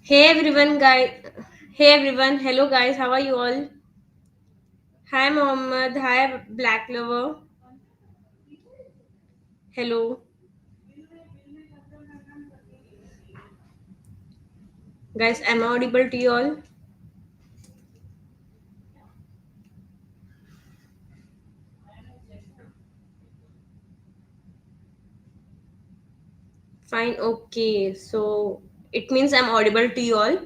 Hey everyone, guys. Hey everyone. Hello guys. How are you all? Hi Mohammed. Hi Black Lover. Hello guys. Am I audible to you all? Fine. Okay. So it means I'm audible to you all.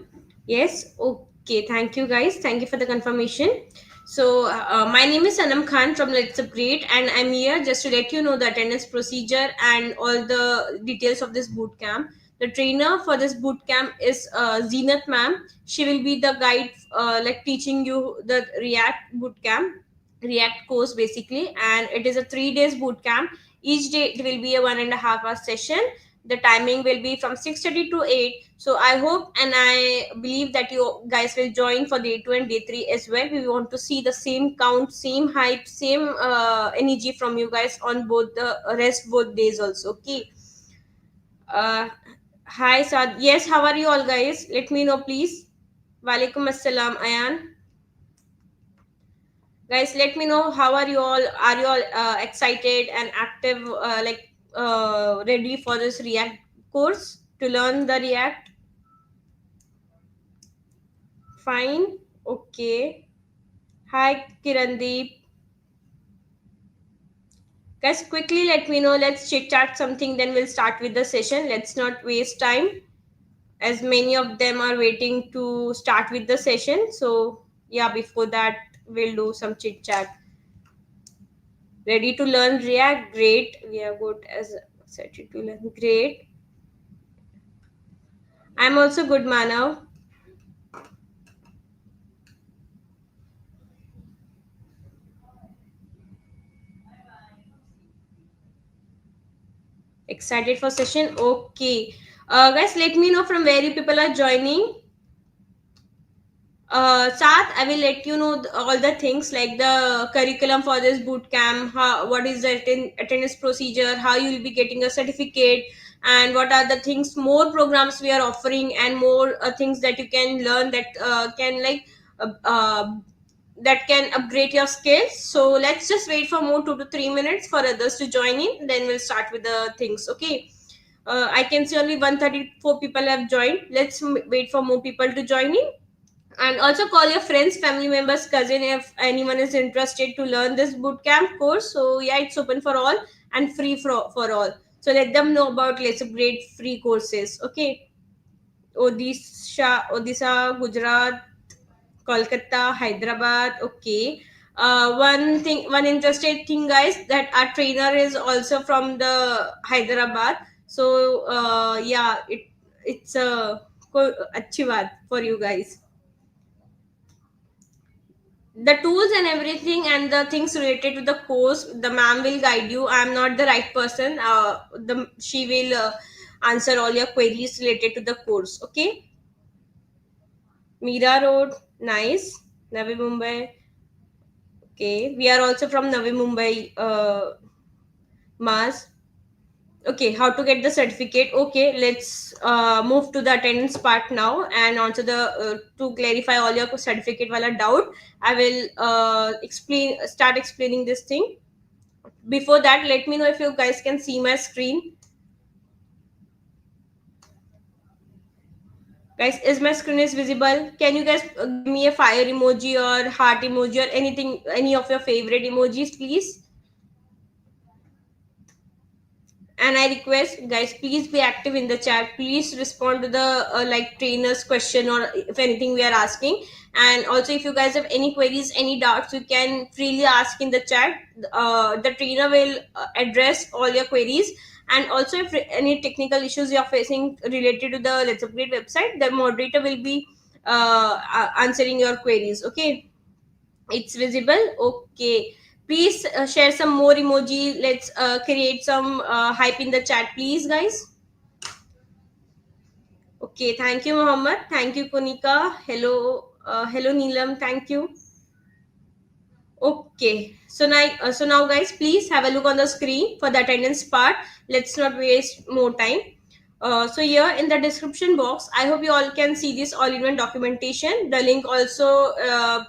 Yes. Okay. Thank you guys. Thank you for the confirmation. So my name is Sanam Khan from LetsUpgrade, and I'm here just to let you know the attendance procedure and all the details of this boot camp. The trainer for this boot camp is Zeenat ma'am. She will be the guide, like teaching you the React boot camp, React course basically, and it is a 3 days boot camp. Each day it will be a 1.5 hour session. The timing will be from 6:30 to 8. So I hope and I believe that you guys will join for day 2 and day 3 as well. We want to see the same count, same hype, same energy from you guys on both the rest both days also. Okay. uh Hi Sad. Yes, how are you all guys? Let me know please. Walaikum assalam Ayan. Guys, let me know how are you all. Are you all excited and active, ready for this React course to learn the React? Fine. Okay. Hi, Kirandeep. Guys, quickly let me know. Let's chit chat something, then we'll start with the session. Let's not waste time, as many of them are waiting to start with the session. So, yeah, before that, we'll do some chit chat. Ready to learn React? Great. We are good as excited to learn. Great. I'm also good, Manav. Excited for session? Okay. Guys, let me know from where you people are joining. Sath, I will let you know all the things like the curriculum for this boot camp, what is the attendance procedure, how you will be getting a certificate, and what are the things, more programs we are offering, and more things that you can learn that can uh, uh, that can upgrade your skills. So let's just wait for more 2 to 3 minutes for others to join in. Then we'll start with the things. Okay. I can see only 134 people have joined. Let's wait for more people to join in, and also call your friends, family members, cousin if anyone is interested to learn this bootcamp course. So yeah, it's open for all and free for all. So let them know about Let's Upgrade free courses. Okay. Odisha, Gujarat, Kolkata, Hyderabad. Okay. One interested thing, guys, that our trainer is also from the Hyderabad. So yeah, it's a अच्छी बात for you guys. The tools and everything and the things related to the course, the ma'am will guide you. I'm not the right person. The She will answer all your queries related to the course. Okay. Mira Road. Nice. Navi Mumbai. Okay, we are also from Navi Mumbai, Mars. Okay, how to get the certificate? Okay, let's move to the attendance part now, and also the to clarify all your certificate wala doubt. I will start explaining this thing. Before that, let me know if you guys can see my screen. Guys, is my screen is visible? Can you guys give me a fire emoji or heart emoji or anything, any of your favorite emojis, please? And I request guys, please be active in the chat. Please respond to the trainer's question, or if anything we are asking. And also, if you guys have any queries, any doubts, you can freely ask in the chat. The trainer will address all your queries. And also, if any technical issues you are facing related to the Let's Upgrade website, the moderator will be answering your queries. Okay. It's visible. Okay. Please share some more emoji. Let's create some hype in the chat, please, guys. Okay. Thank you, Muhammad. Thank you, Kunika. Hello, Neelam. Thank you. Okay. So now, guys, please have a look on the screen for the attendance part. Let's not waste more time. So here in the description box, I hope you all can see this all-in-one documentation. The link also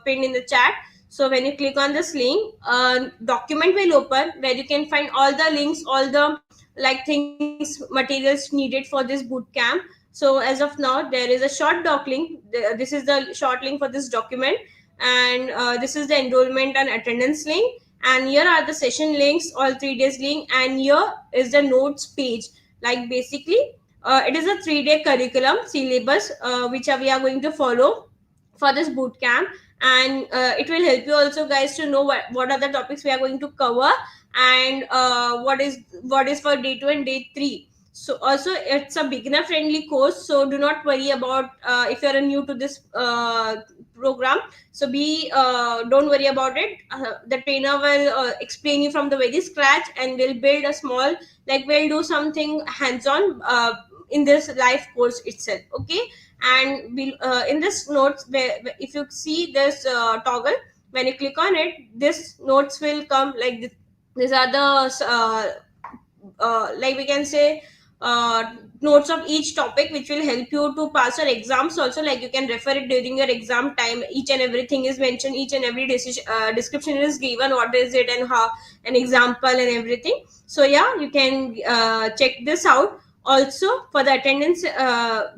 pinned in the chat. So when you click on this link, document will open where you can find all the links, all the like things, materials needed for this bootcamp. So as of now, there is a short doc link. This is the short link for this document, and this is the enrollment and attendance link. And here are the session links, all 3 days link, and here is the notes page. Like basically, it is a 3 day curriculum syllabus which we are going to follow for this boot camp. And it will help you also guys to know what are the topics we are going to cover, and what is for day 2 and day 3. So also it's a beginner friendly course, so do not worry about if you are new to this program. So be don't worry about it. The trainer will explain you from the very scratch, and will build a small, like we'll do something hands on in this live course itself. Okay. And in this notes, if you see this toggle, when you click on it, this notes will come like this. These are the like we can say notes of each topic, which will help you to pass your exams also. Like you can refer it during your exam time. Each and everything is mentioned, each and every decision description is given, what is it and how, an example and everything. So yeah, you can check this out. Also for the attendance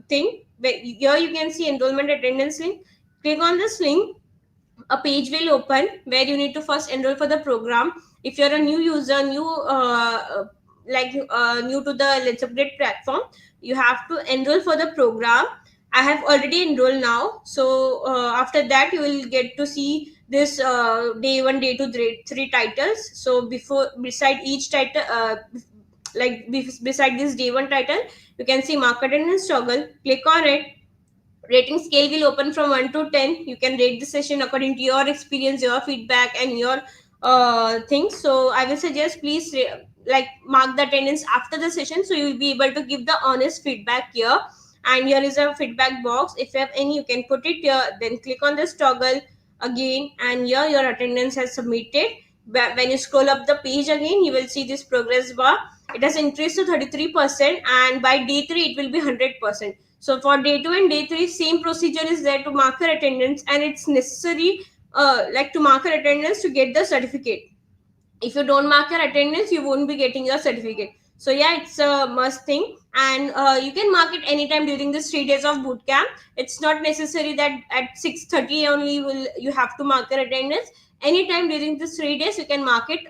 thing, here you can see enrollment attendance link. Click on this link, a page will open where you need to first enroll for the program. If you're a new user, new to the LetsUpgrade platform, you have to enroll for the program. I have already enrolled now. So after that, you will get to see this day 1, day 2, day 3 titles. So beside each title, beside this day 1 title, you can see mark attendance toggle. Click on it. Rating scale will open from 1 to 10. You can rate the session according to your experience, your feedback, and your things. So I will suggest, please like mark the attendance after the session, so you will be able to give the honest feedback here. And here is a feedback box. If you have any, you can put it here. Then click on this toggle again, and here your attendance has submitted. But when you scroll up the page again, you will see this progress bar. It has increased to 33%, and by day 3 it will be 100%. So for day 2 and day 3, same procedure is there to mark your attendance, and it's necessary like to mark your attendance to get the certificate. If you don't mark your attendance, you won't be getting your certificate. So yeah, it's a must thing. And you can mark it anytime during this 3 days of boot camp. It's not necessary that at 6:30 only will you have to mark your attendance. Anytime during this 3 days, you can mark it.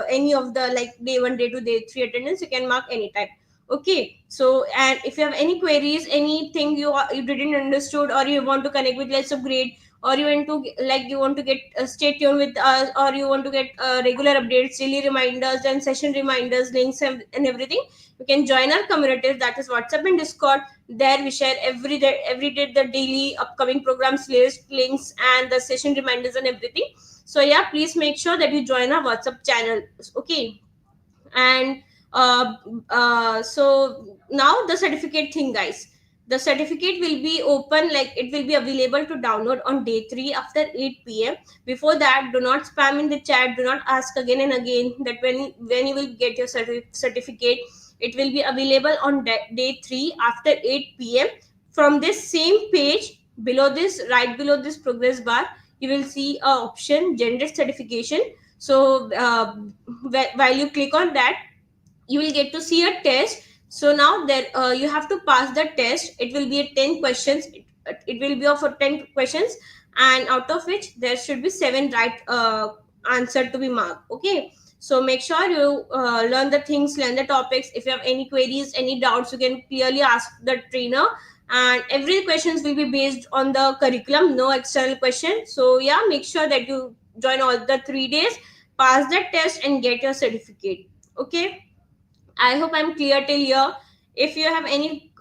Any of the like day 1, day 2, day 3 attendance, you can mark anytime. Okay. So, and if you have any queries, anything you didn't understood, or you want to connect with Let's Upgrade, or you want to get stay tuned with us, or you want to get regular updates, daily reminders and session reminders, links, and everything, you can join our communities, that is WhatsApp and Discord. There we share every day the daily upcoming programs list, links, and the session reminders and everything. So yeah, please make sure that you join our WhatsApp channel. Okay. And so now the certificate thing, guys. The certificate will be open, like it will be available to download on day 3 after 8 p.m. Before that, do not spam in the chat, do not ask again and again that when you will get your certificate. It will be available on day 3 after 8 p.m. From this same page, below this, right below this progress bar, you will see a option generate certification. So while you click on that, you will get to see a test. So now there you have to pass the test. It will be a 10 questions. It will be of 10 questions, and out of which there should be 7 right answer to be marked. Okay. So make sure you learn the things, learn the topics. If you have any queries, any doubts, you can clearly ask the trainer, and every questions will be based on the curriculum, no external question. So yeah, make sure that you join all the 3 days, pass the test, and get your certificate. Okay. I hope I'm clear till here. If you have any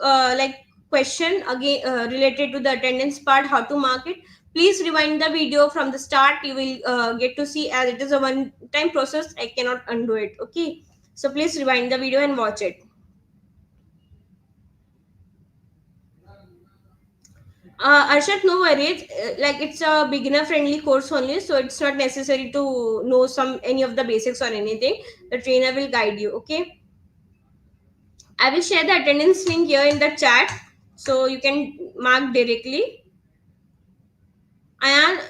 question again related to the attendance part, how to mark it, please rewind the video from the start. You will get to see, as it is a one-time process. I cannot undo it. Okay, so please rewind the video and watch it. Arshad, no worries. Like it's a beginner-friendly course only, so it's not necessary to know any of the basics or anything. The trainer will guide you. Okay. I will share the attendance link here in the chat, so you can mark directly. And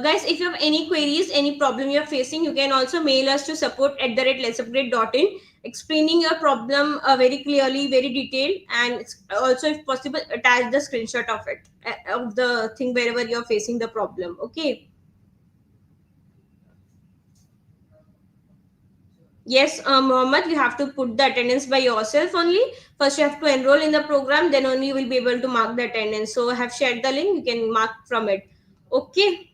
guys, if you have any queries, any problem you're facing, you can also mail us to support@letsupgrade.in, explaining your problem very clearly, very detailed, and also, if possible, attach the screenshot of it, of the thing wherever you're facing the problem. Okay. Yes, Mohammed, you have to put the attendance by yourself only. First, you have to enroll in the program, then only you will be able to mark the attendance. So, I have shared the link, you can mark from it. Okay.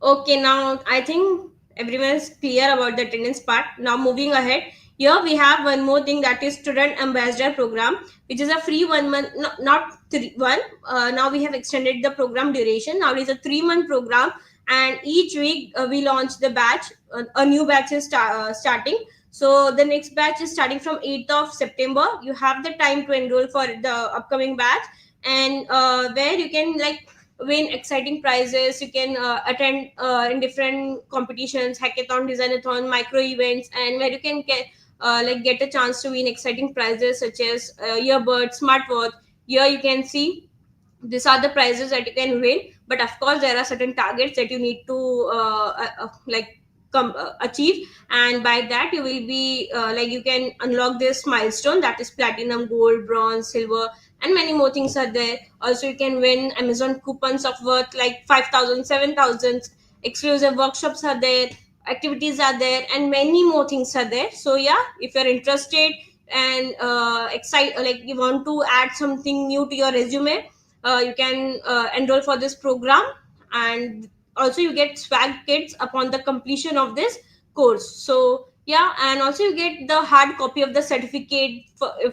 Okay, now I think everyone is clear about the attendance part. Now moving ahead, here we have one more thing, that is student ambassador program, which is a free 1 month, not three one. Now we have extended the program duration. Now it is a 3 month program, and each week we launch the batch. A new batch is starting. So the next batch is starting from 8th of September. You have the time to enroll for the upcoming batch, and where you can like win exciting prizes. You can attend in different competitions, hackathon, designathon, micro events, and where you can get a chance to win exciting prizes such as earbud, smartwatch. Here you can see these are the prizes that you can win, but of course there are certain targets that you need to achieve, and by that you will be you can unlock this milestone, that is platinum, gold, bronze, silver, and many more things are there. Also, you can win Amazon coupons of worth like 5,000, 7,000. Exclusive workshops are there, activities are there, and many more things are there. So yeah, if you're interested and like you want to add something new to your resume, you can enroll for this program. And also you get swag kits upon the completion of this course. So yeah, and also you get the hard copy of the certificate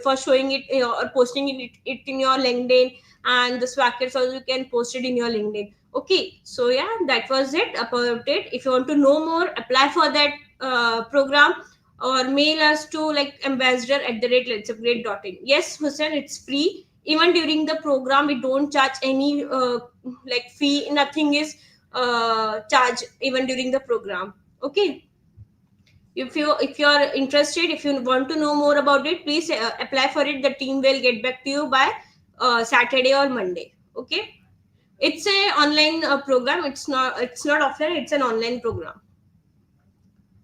for showing it, or posting it in your LinkedIn, and the swag kits also you can post it in your LinkedIn. Okay, so yeah, that was it about it. If you want to know more, apply for that program, or mail us to like ambassador@letsupgrade.in. Yes, Hussein, it's free. Even during the program, we don't charge any fee. Nothing is charged even during the program. Okay. If you're interested, if you want to know more about it, please apply for it. The team will get back to you by Saturday or Monday. Okay. It's a online program. It's not offline, it's an online program.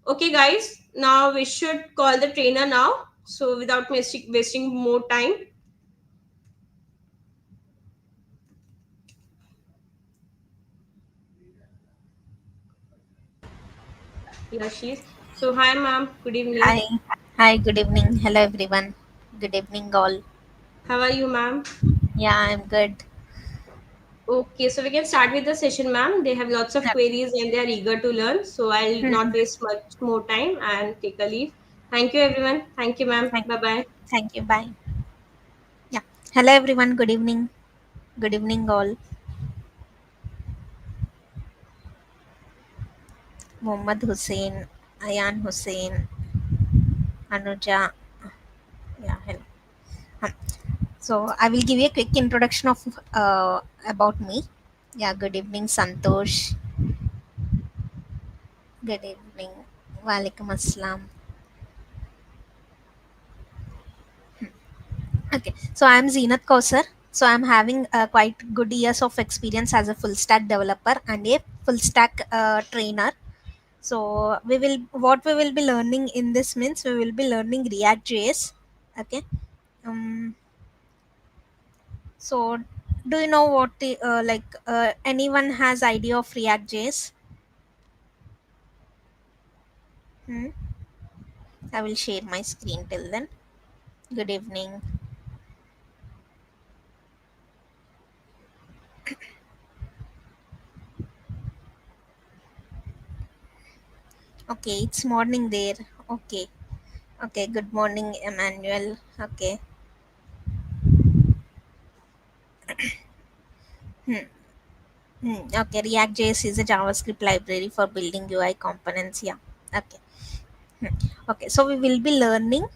Okay, guys, now we should call the trainer now. So without wasting more time. Yeah, she's. So hi, ma'am. Good evening. Hi. Hi, good evening. Hello, everyone. Good evening, all. How are you, ma'am? Yeah, I'm good. Okay, so we can start with the session, ma'am. They have lots of queries and they are eager to learn. So I'll not Hmm. waste much more time and take a leave. Thank you, everyone. Thank you, ma'am. Thank, Bye bye. thank you. Bye. Yeah. Hello, everyone. Good evening. Good evening, all. Muhammad Hussein, Ayan Hussein, Anuja. Yeah, hello. Um, So, I will give you a quick introduction of about me. Yeah, good evening, Santosh. Good evening. Walaikum Assalam. Okay, so I'm Zeenat Kausar. So I'm having quite good years of experience as a full stack developer and a full stack trainer. So what we will be learning in this means we will be learning React.js. Okay. Um. So do you know what anyone has idea of React.js? Hmm? I will share my screen till then. Good evening. Okay, it's morning there. Okay. Okay. Good morning, Emmanuel. Okay. Hmm. Okay, React.js is a JavaScript library for building UI components. Yeah. Okay. Hmm. Okay. So we will be learning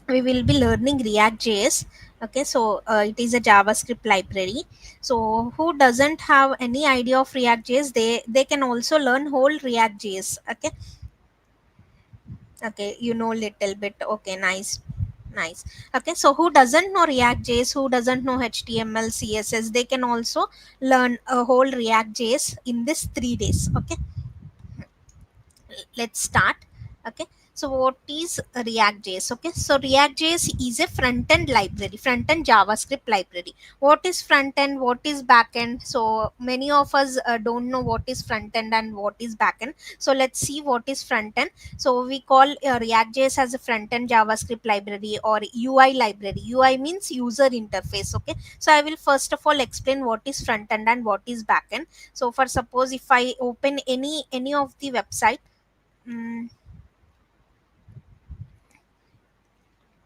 React.js. Okay. So it is a JavaScript library. So who doesn't have any idea of React.js, they can also learn whole React.js. Okay. Okay, you know little bit. Okay, nice. Nice. Okay, so who doesn't know React.js, who doesn't know HTML, CSS, they can also learn a whole React.js in this 3 days. Okay, let's start. Okay, so what is React.js? Okay, so React.js is a front end library, front end JavaScript library. What is front end, what is back end? So many of us don't know what is front end and what is back end. So let's see what is front end. So we call React.js as a front end JavaScript library or UI library. UI means user interface. Okay, so I will first of all explain what is front end and what is back end. So for suppose if I open any of the website, mm,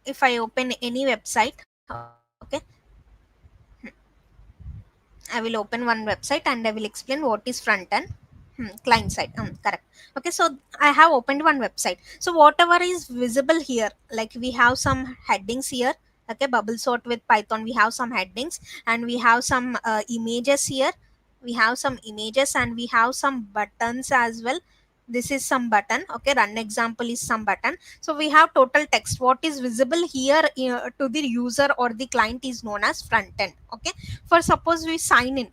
if I open any website, okay, I will open one website and I will explain what is front end. Client side, correct. Okay, so I have opened one website. So whatever is visible here, like we have some headings here. Okay, bubble sort with Python, we have some headings and we have some images here. We have some images and we have some buttons as well. This is some button. Okay, run example is some button. So we have total text. What is visible here to the user or the client is known as front end. Okay, for suppose we sign in,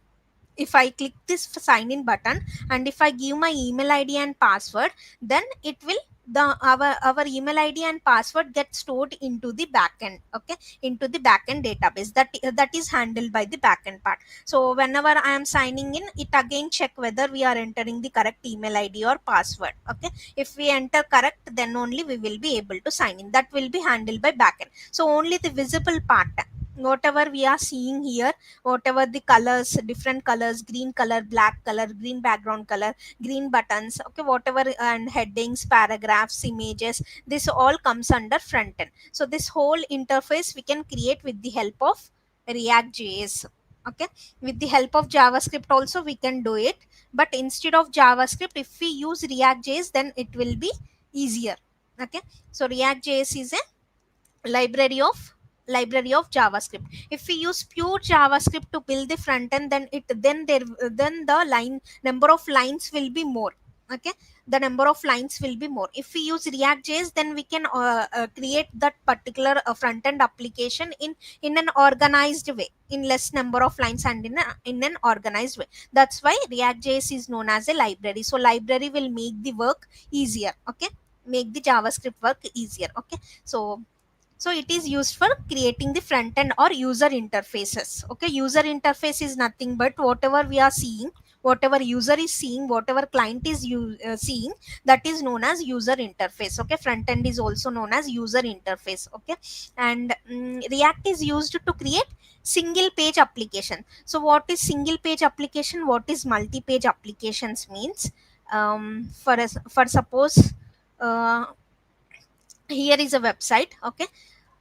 if I click this sign in button and if I give my email id and password, then it will the our email id and password get stored into the backend. Okay, into the backend database that is handled by the backend part. So whenever I am signing in, it again check whether we are entering the correct email id or password. Okay, if we enter correct, then only we will be able to sign in. That will be handled by backend. So only the visible part, whatever we are seeing here, whatever the colors, different colors, green color, black color, green background color, green buttons, okay, whatever, and headings, paragraphs, images, this all comes under front end. So this whole interface we can create with the help of React.js. Okay, with the help of JavaScript also we can do it, but instead of JavaScript, if we use React.js, then it will be easier. Okay, so React.js is a library of JavaScript. If we use pure JavaScript to build the front end, then the line number of lines will be more. Okay, the number of lines will be more. If we use React.js, then we can create that particular front end application in an organized way, in less number of lines and in an organized way. That's why React.js is known as a library. So library will make the work easier. Okay, make the JavaScript work easier. Okay, so it is used for creating the front end or user interfaces. Okay, user interface is nothing but whatever we are seeing, whatever user is seeing, whatever client is seeing, that is known as user interface. Okay, front end is also known as user interface. Okay, and React is used to create single page application. So what is single page application, what is multi page applications means, for suppose, uh, here is a website. Okay,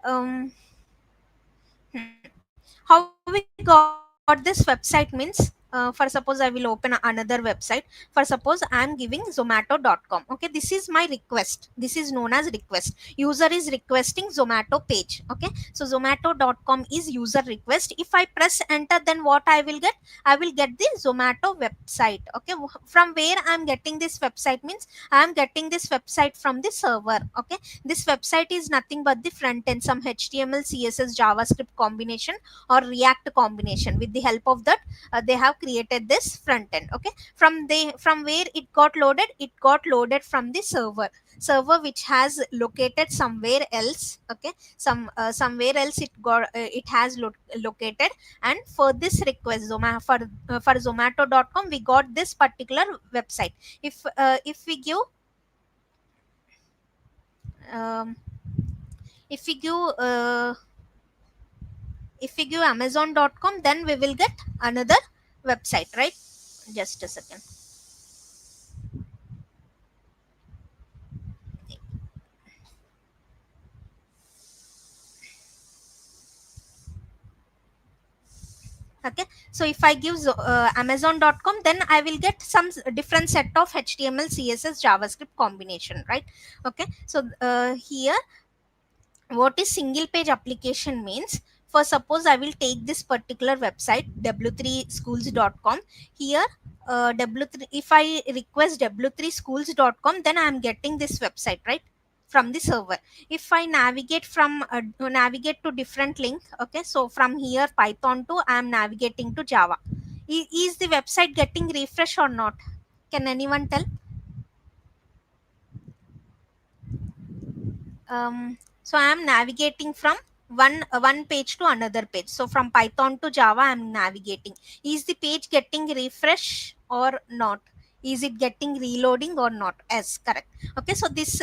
um, how we got this website means, for suppose I will open another website. For suppose I am giving zomato.com. Okay, this is my request, this is known as request. User is requesting Zomato page. Okay, so zomato.com is user request. If I press enter, then what I will get, I will get the Zomato website. Okay, from where I am getting this website means, I am getting this website from the server. Okay, this website is nothing but the front end, some HTML, CSS, JavaScript combination or React combination. With the help of that, they have created this front end. Okay, from where it got loaded from the server which has located somewhere else. Okay, somewhere else it has located. And for this request, for zomato.com, we got this particular website. If we give, um, if we give uh, if we give amazon.com, then we will get another website, right? Just a second. Okay, so if I give amazon.com, then I will get some different set of HTML, CSS, JavaScript combination, right? Okay, so here, what is single page application means, for suppose I will take this particular website w3schools.com. Here, w3, if I request w3schools.com, then I am getting this website, right? from the server. If I navigate to different link, okay, so from here Python to I am navigating to Java. Is the website getting refresh or not? Can anyone tell? So I am navigating from one page to another page. So from Python to Java I am navigating. Is the page getting refresh or not? Is it getting reloading or not? Yes, correct. Okay, so this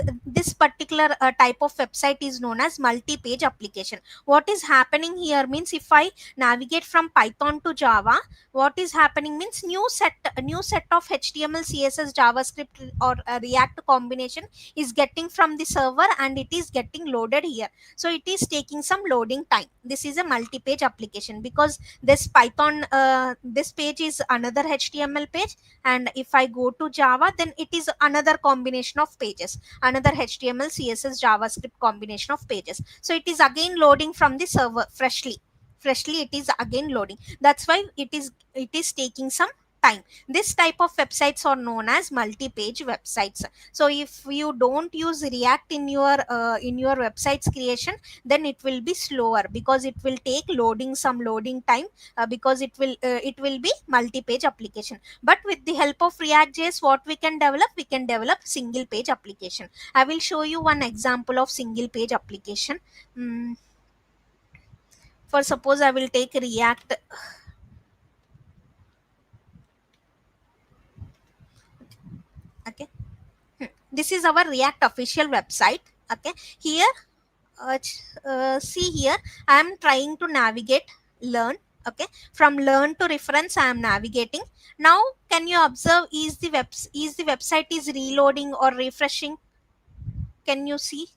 particular type of website is known as multi-page application. What is happening here means, if I navigate from Python to Java, what is happening means, new set of HTML, CSS, JavaScript or React combination is getting from the server and it is getting loaded here. So it is taking some loading time. This is a multi-page application because this page is another HTML page, and if I go to Java, then it is another combination of pages, another HTML, CSS, JavaScript combination of pages. So it is again loading from the server freshly it is again loading. That's why it is taking some time. This type of websites are known as multi-page websites. So if you don't use React in your website's creation, then it will be slower because it will take some loading time, because it will be multi-page application. But with the help of React.js, what we can develop single page application. I will show you one example of single page application. Mm, for suppose I will take React. Okay. This is our React official website. Okay, here, see here, I am trying to navigate learn. Okay, from learn to reference I am navigating. Now can you observe, is the website is reloading or refreshing? Can you see,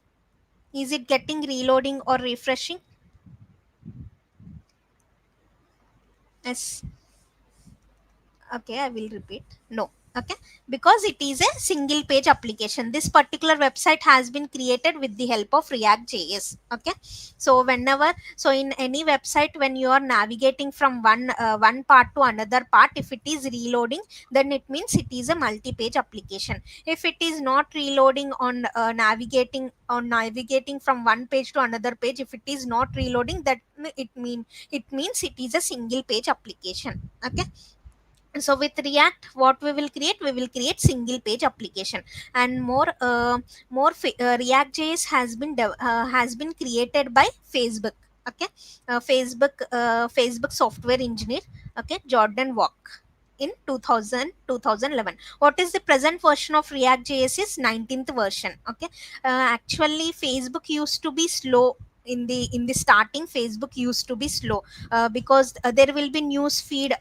is it getting reloading or refreshing? Yes. Okay, I will repeat. No. Okay, because it is a single page application. This particular website has been created with the help of React.js. Okay, so so in any website, when you are navigating from one part to another part, if it is reloading, then it means it is a multi-page application. If it is not reloading on navigating from one page to another page, if it is not reloading, that it means it is a single page application. Okay, so with React, what we will create single page application. And React.js has been created by Facebook. Okay, Facebook software engineer, okay, Jordan Walk, in 2011. What is the present version of React.js is 19th version. Okay, actually Facebook used to be slow. In the starting, Facebook used to be slow, because there will be news feed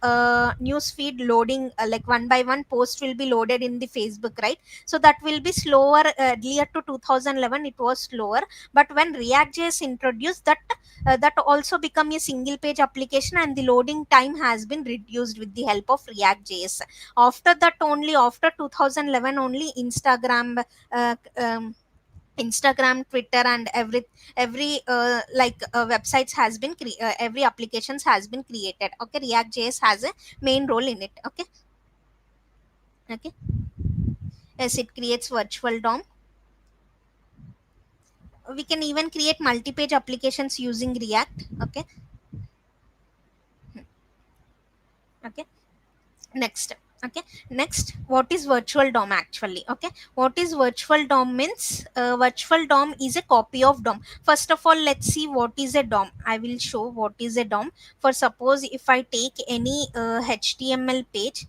loading, like one by one post will be loaded in the Facebook, right? So that will be slower. Earlier to 2011 it was slower, but when React.js introduced that, that also become a single page application, and the loading time has been reduced with the help of React.js. After that, only after 2011 only, uh, um, Instagram, Twitter, and every websites has been every applications has been created. Okay, React.js has a main role in it. Okay. Okay, yes, it creates virtual DOM. We can even create multi-page applications using React. Okay. Okay, next. Okay, next, what is virtual DOM actually? Okay, what is virtual DOM means, virtual DOM is a copy of DOM. First of all, let's see what is a DOM. I will show what is a DOM. For suppose if I take any HTML page,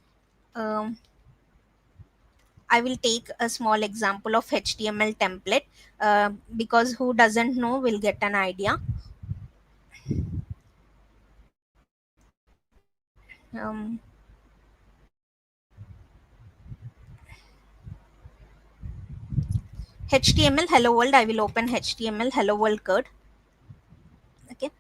um, I will take a small example of HTML template, because who doesn't know will get an idea. um, HTML hello world, I will open HTML hello world code. Okay,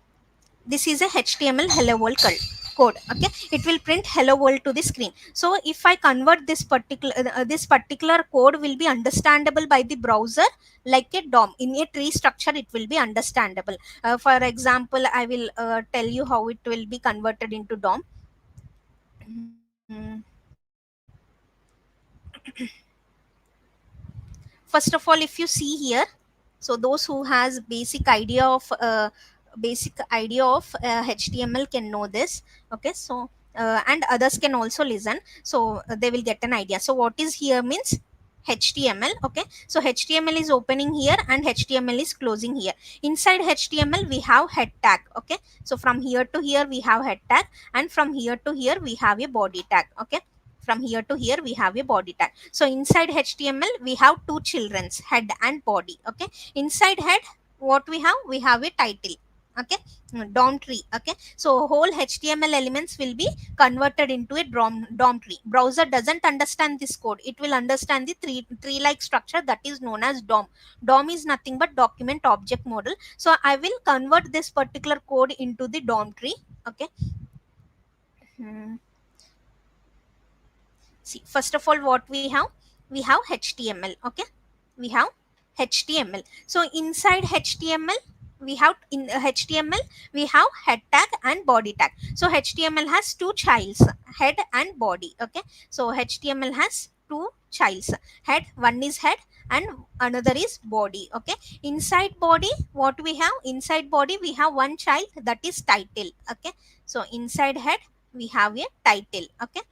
this is a HTML hello world code. Okay, it will print hello world to the screen. So if I convert this particular code will be understandable by the browser, like a DOM. In a tree structure it will be understandable. For example, I will tell you how it will be converted into DOM. Mm. First of all, if you see here, So those who has basic idea of HTML can know this. Okay, so and others can also listen, so they will get an idea. So what is here means HTML. Okay, so HTML is opening here and HTML is closing here. Inside HTML we have head tag. Okay, so from here to here we have head tag, and from here to here we have a body tag. Okay, from here to here we have a body tag. So inside HTML we have two children's, head and body. Okay, inside head what we have a title. Okay, DOM tree. Okay, so whole HTML elements will be converted into a DOM tree. Browser doesn't understand this code, it will understand the tree like structure that is known as DOM. DOM is nothing but document object model. So I will convert this particular code into the DOM tree. Okay. Hmm. See, first of all, what we have? We have HTML. Okay, we have HTML. So inside HTML, we have in HTML we have head tag and body tag. So HTML has two childs, head and body. Okay, so HTML has two childs, head, one is head and another is body. Okay, inside body what we have? Inside body we have one child, that is title. Okay, so inside head we have a title. Okay,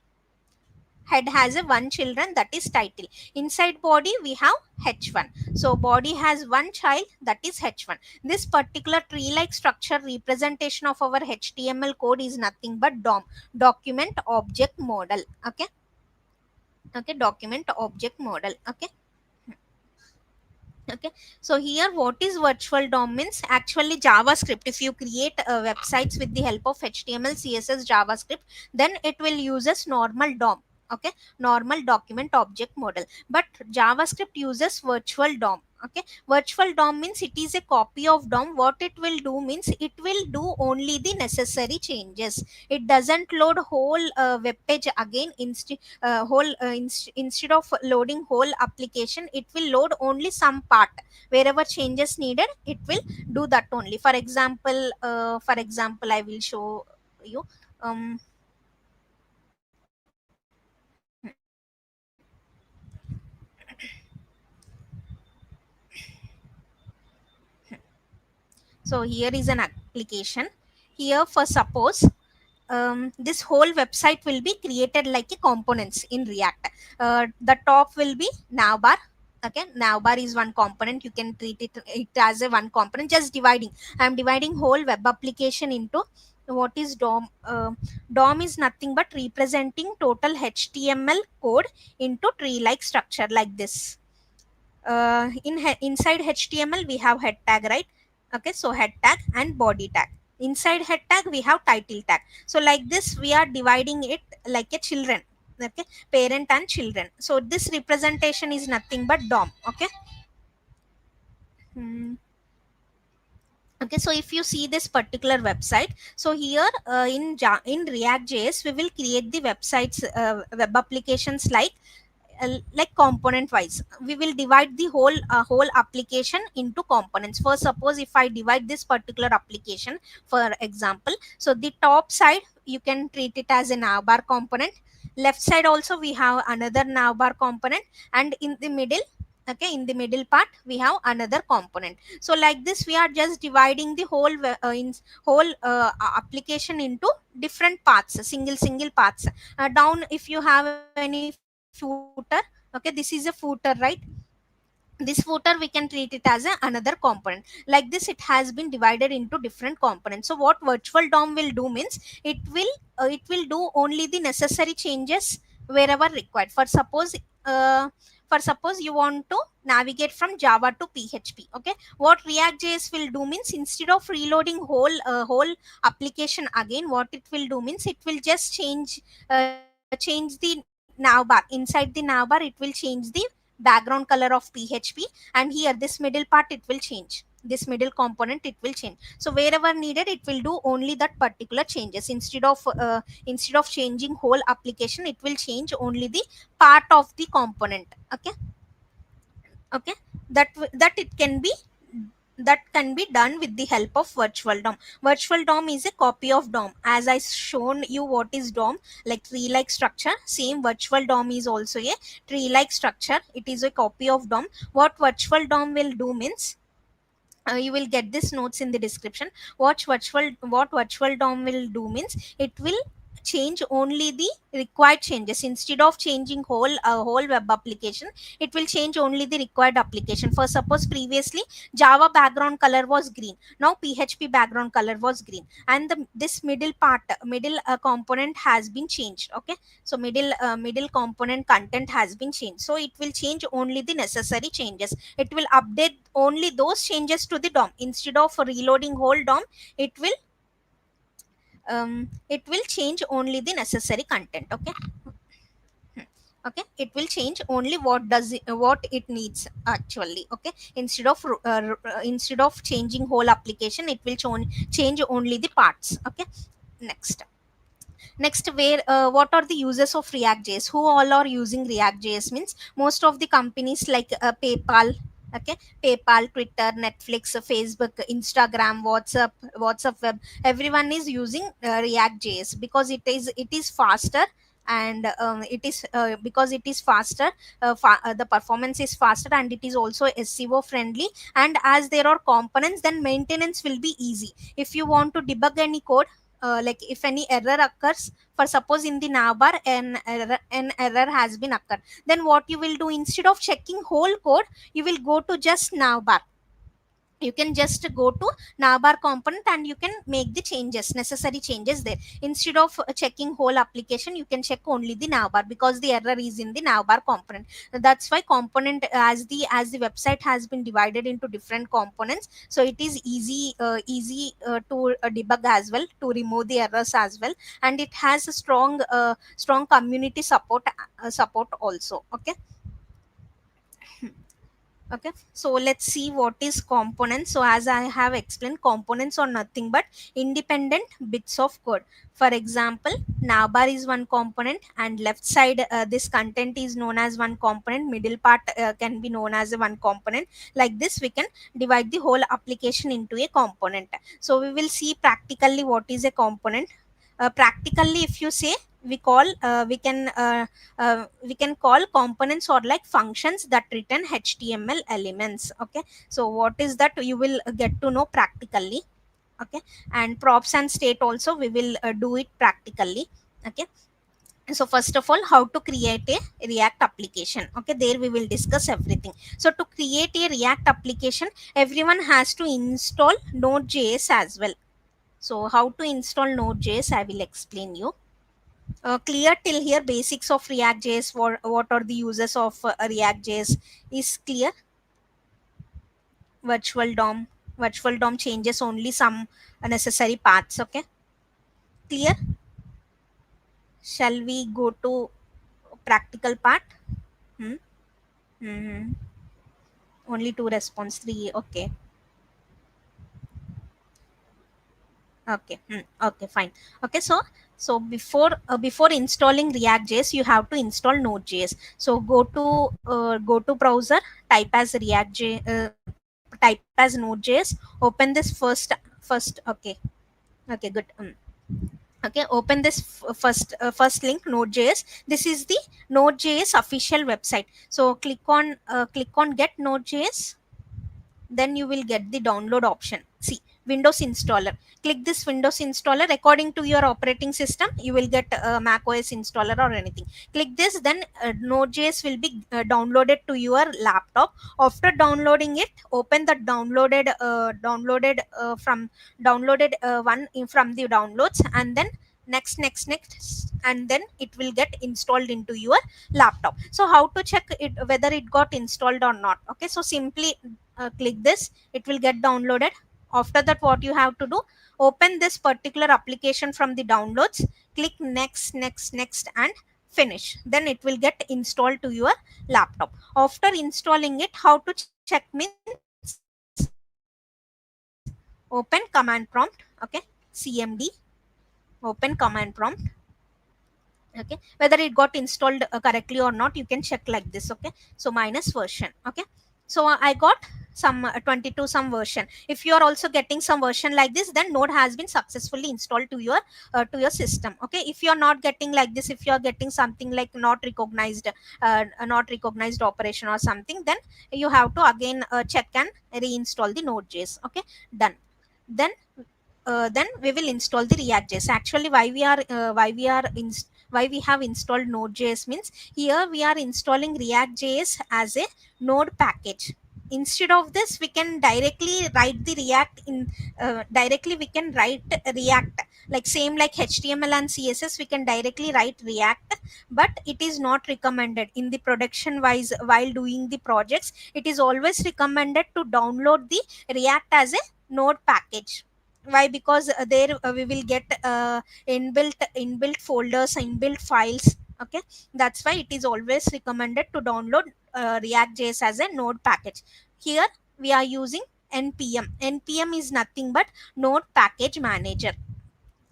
head has a one children, that is title. Inside body we have h1, so body has one child, that is h1. This particular tree like structure representation of our HTML code is nothing but DOM, document object model. Okay, okay, document object model. Okay. Okay, so here what is virtual DOM means? Actually JavaScript, if you create websites with the help of HTML, CSS, JavaScript, then it will uses normal DOM. Okay, normal document object model, but JavaScript uses virtual DOM. Okay, virtual DOM means it is a copy of DOM. What it will do means it will do only the necessary changes. It doesn't load whole web page again. Instead of loading whole application, it will load only some part. Wherever changes needed, it will do that only. For example I will show you. um, so here is an application. Here, for suppose this whole website will be created like a components in React. The top will be navbar. Okay, navbar is one component. You can treat it as a one component. Just dividing. I am dividing whole web application into what is DOM. DOM is nothing but representing total HTML code into tree like structure like this. Inside HTML we have head tag, right? Okay, so head tag and body tag. Inside head tag we have title tag. So like this we are dividing it like a children. Okay, parent and children. So this representation is nothing but DOM. Okay. Hmm. Okay, so if you see this particular website, so here in React.js we will create the websites, web applications like component wise. We will divide the whole application into components. For suppose if I divide this particular application, for example, so the top side you can treat it as a navbar component. Left side also we have another navbar component, and in the middle, okay, in the middle part we have another component. So like this we are just dividing the whole application into different parts, single parts. Down, if you have any footer, okay, this is a footer, right? This footer we can treat it as another component. Like this it has been divided into different components. So what virtual DOM will do means it will do only the necessary changes wherever required. Uh, for suppose you want to navigate from Java to PHP. Okay, what React.js will do means instead of reloading whole application again, what it will do means it will just change the navbar. Inside the navbar it will change the background color of PHP, and here this middle part it will change, this middle component it will change. So wherever needed it will do only that particular changes. Instead of changing whole application, it will change only the part of the component. Okay. Okay, that it can be, that can be done with the help of virtual DOM. Virtual DOM is a copy of DOM. As I shown you what is DOM, like tree like structure, same virtual DOM is also a tree like structure. It is a copy of DOM. What virtual DOM will do means you will get this notes in the description. What virtual DOM will do means it will change only the required changes. Instead of changing whole web application, it will change only the required application. For suppose previously Java background color was green, now PHP background color was green, and this middle component has been changed. Okay, so middle component content has been changed, so it will change only the necessary changes. It will update only those changes to the DOM. Instead of reloading whole DOM, it will change only the necessary content. Okay. Okay, it will change only what it needs actually. Okay, instead of changing whole application, it will change only the parts. Okay, next, where what are the users of React.js? Who all are using React.js means most of the companies like PayPal. Okay, PayPal, Twitter, Netflix, Facebook, Instagram, WhatsApp web, everyone is using React.js because it is faster, and it is because it is faster, the performance is faster, and it is also SEO friendly. And as there are components, then maintenance will be easy. If you want to debug any code, like if any error occurs, for suppose in the navbar an error has been occurred, then what you will do, instead of checking whole code, you will go to just navbar. You can just go to navbar component and you can make the necessary changes there. Instead of checking whole application, you can check only the navbar because the error is in the navbar component. That's why component, as the website has been divided into different components, so it is easy to debug as well, to remove the errors as well. And it has a strong community support also. Okay. Okay, so let's see what is components. So as I have explained, components are nothing but independent bits of code. For example, navbar is one component, and left side, this content is known as one component, middle part can be known as a one component. Like this we can divide the whole application into a component. So we will see practically what is a component. Practically, if you say, we can call components or like functions that return HTML elements. Okay, so what is that, you will get to know practically. Okay, and props and state also we will do it practically. Okay, so first of all, how to create a React application. Okay, there we will discuss everything. So to create a React application, everyone has to install Node.js as well. So how to install Node.js, I will explain you. Clear till here, basics of React.js, what are the uses of React.js is clear. Virtual DOM changes only some necessary paths. Okay, clear. Shall we go to practical part? Hmm? Hmm. Only two response, three. Okay. Okay. Okay, fine. Okay, so before installing React.js, you have to install Node.js. So go to browser, type as type as Node.js. Open this first. Okay. Okay, good. Okay, open this first link, Node.js. This is the Node.js official website. So click on get Node.js. Then you will get the download option. See, Windows installer. Click this Windows installer. According to your operating system, you will get Mac OS installer or anything. Click this, then Node.js will be downloaded to your laptop. After downloading it, open the downloaded one from the downloads, and then next, and then it will get installed into your laptop. So how to check it whether it got installed or not? Okay, so simply click this, it will get downloaded. After that, what you have to do, open this particular application from the downloads, click next, and finish. Then it will get installed to your laptop. After installing it, how to check means, open command prompt. Okay, CMD, open command prompt. Okay, whether it got installed correctly or not, you can check like this. Okay, so minus version. Okay, so I got some 22 some version. If you are also getting some version like this, then node has been successfully installed to your system. Okay, if you are not getting like this, if you are getting something like not recognized operation or something, then you have to again check and reinstall the node.js. Okay, done. Then then we will install the react.js. Actually, why we have installed node.js means, here we are installing react.js as a node package. Instead of this, we can directly write the react in directly we can write react, like same like html and css, we can directly write react. But it is not recommended in the production wise. While doing the projects, it is always recommended to download the react as a node package. Why? Because there we will get inbuilt folders, inbuilt files. Okay, that's why it is always recommended to download react.js as a node package. Here we are using npm is nothing but node package manager.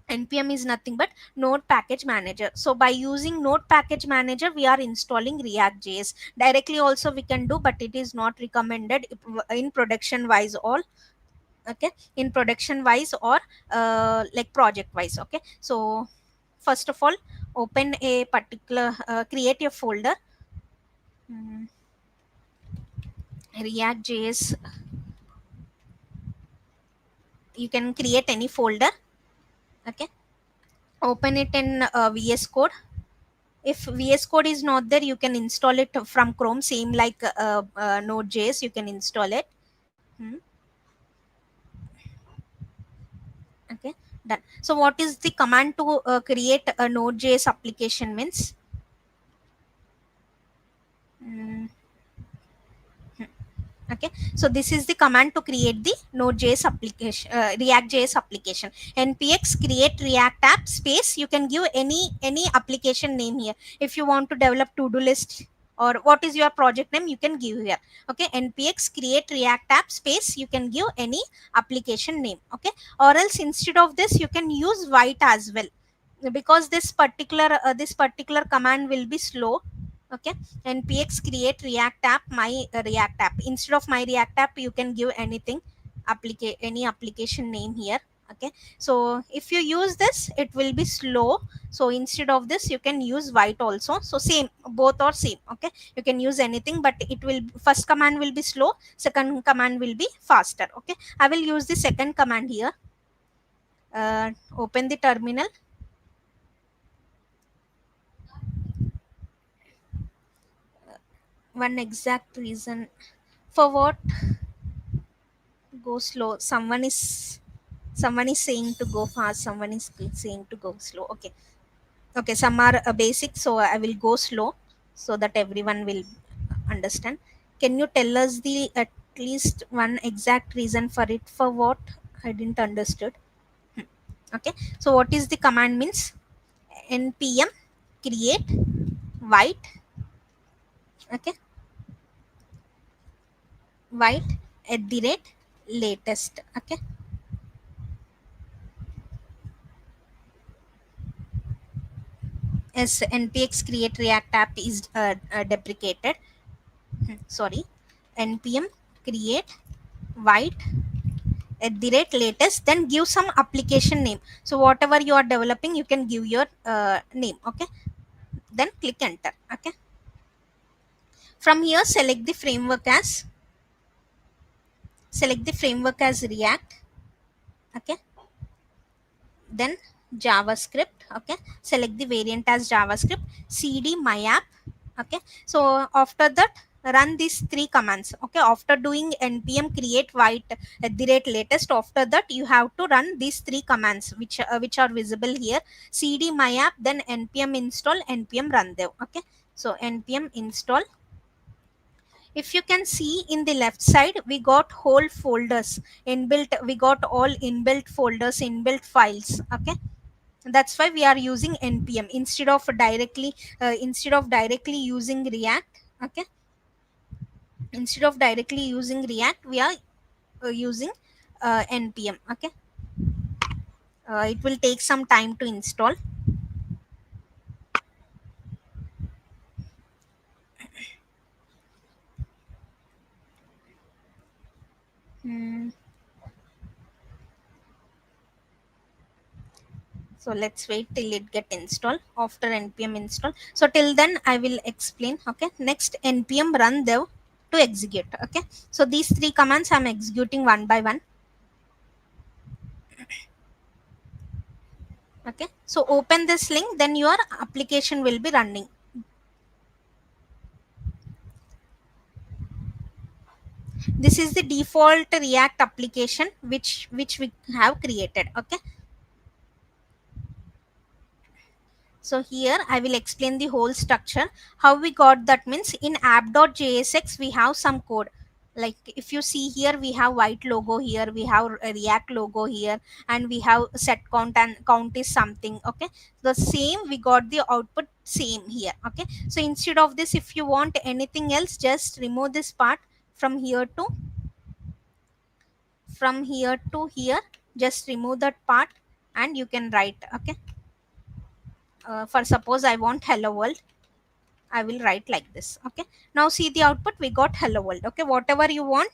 npm is nothing but node package manager. So by using node package manager, we are installing react.js. Directly also we can do, but it is not recommended in production wise all. Okay, in production wise or like project wise. Okay, so first of all, open a particular create a folder. mm, react.js, you can create any folder. Okay, open it in vs code. If vs code is not there, you can install it from chrome, same like node.js, you can install it. Hmm. Okay, done. So what is the command to create a node.js application means? Mm, okay, so this is the command to create the node.js application, react.js application. npx create react app space, you can give any application name here. If you want to develop to-do list or what is your project name, you can give here. Okay, npx create react app space, you can give any application name. Okay, or else instead of this, you can use white as well, because this particular command will be slow. Okay, npx create react app, my react app. Instead of my react app, you can give anything, any application name here. Okay, so if you use this, it will be slow. So instead of this, you can use white also. So same, both are same. Okay, you can use anything, but it will, first command will be slow, second command will be faster. Okay, I will use the second command here. Open the terminal. One exact reason for what go slow. Someone is saying to go fast, someone is saying to go slow. Okay, okay, some are basic, so I will go slow so that everyone will understand. Can you tell us the at least one exact reason for it? For what? I didn't understood. Hmm. Okay, so what is the command means? npm create white. Okay, white at the rate latest. Okay, as npx create react app is deprecated. Sorry, npm create white at the rate latest, then give some application name. So whatever you are developing, you can give your name. Okay, then click enter. Okay, from here, select the framework as react. Okay, then javascript. Okay, select the variant as javascript, cd my app. Okay, so after that, run these three commands. Okay, after doing npm create white at the rate latest, after that you have to run these three commands, which are visible here. cd my app, then npm install, npm run dev. Okay, so npm install. If you can see in the left side, we got whole folders inbuilt, we got all inbuilt folders, inbuilt files. Okay, that's why we are using npm instead of directly using react. Okay, instead of directly using react, we are using npm. Okay, it will take some time to install. So let's wait till it get installed after npm install. So till then I will explain. Okay, next npm run dev to execute. Okay, so these three commands I'm executing one by one. Okay, so open this link, then your application will be running. This is the default react application which we have created. Okay, so here I will explain the whole structure. How we got that means in app.jsx we have some code. Like if you see here, we have white logo here, we have a React logo here, and we have set count, and count is something. Okay, the same we got the output same here. Okay, so instead of this, if you want anything else, just remove this part from here to here. Just remove that part and you can write. Okay, for suppose I want hello world, I will write like this. Okay, now see the output, we got hello world. Okay, whatever you want,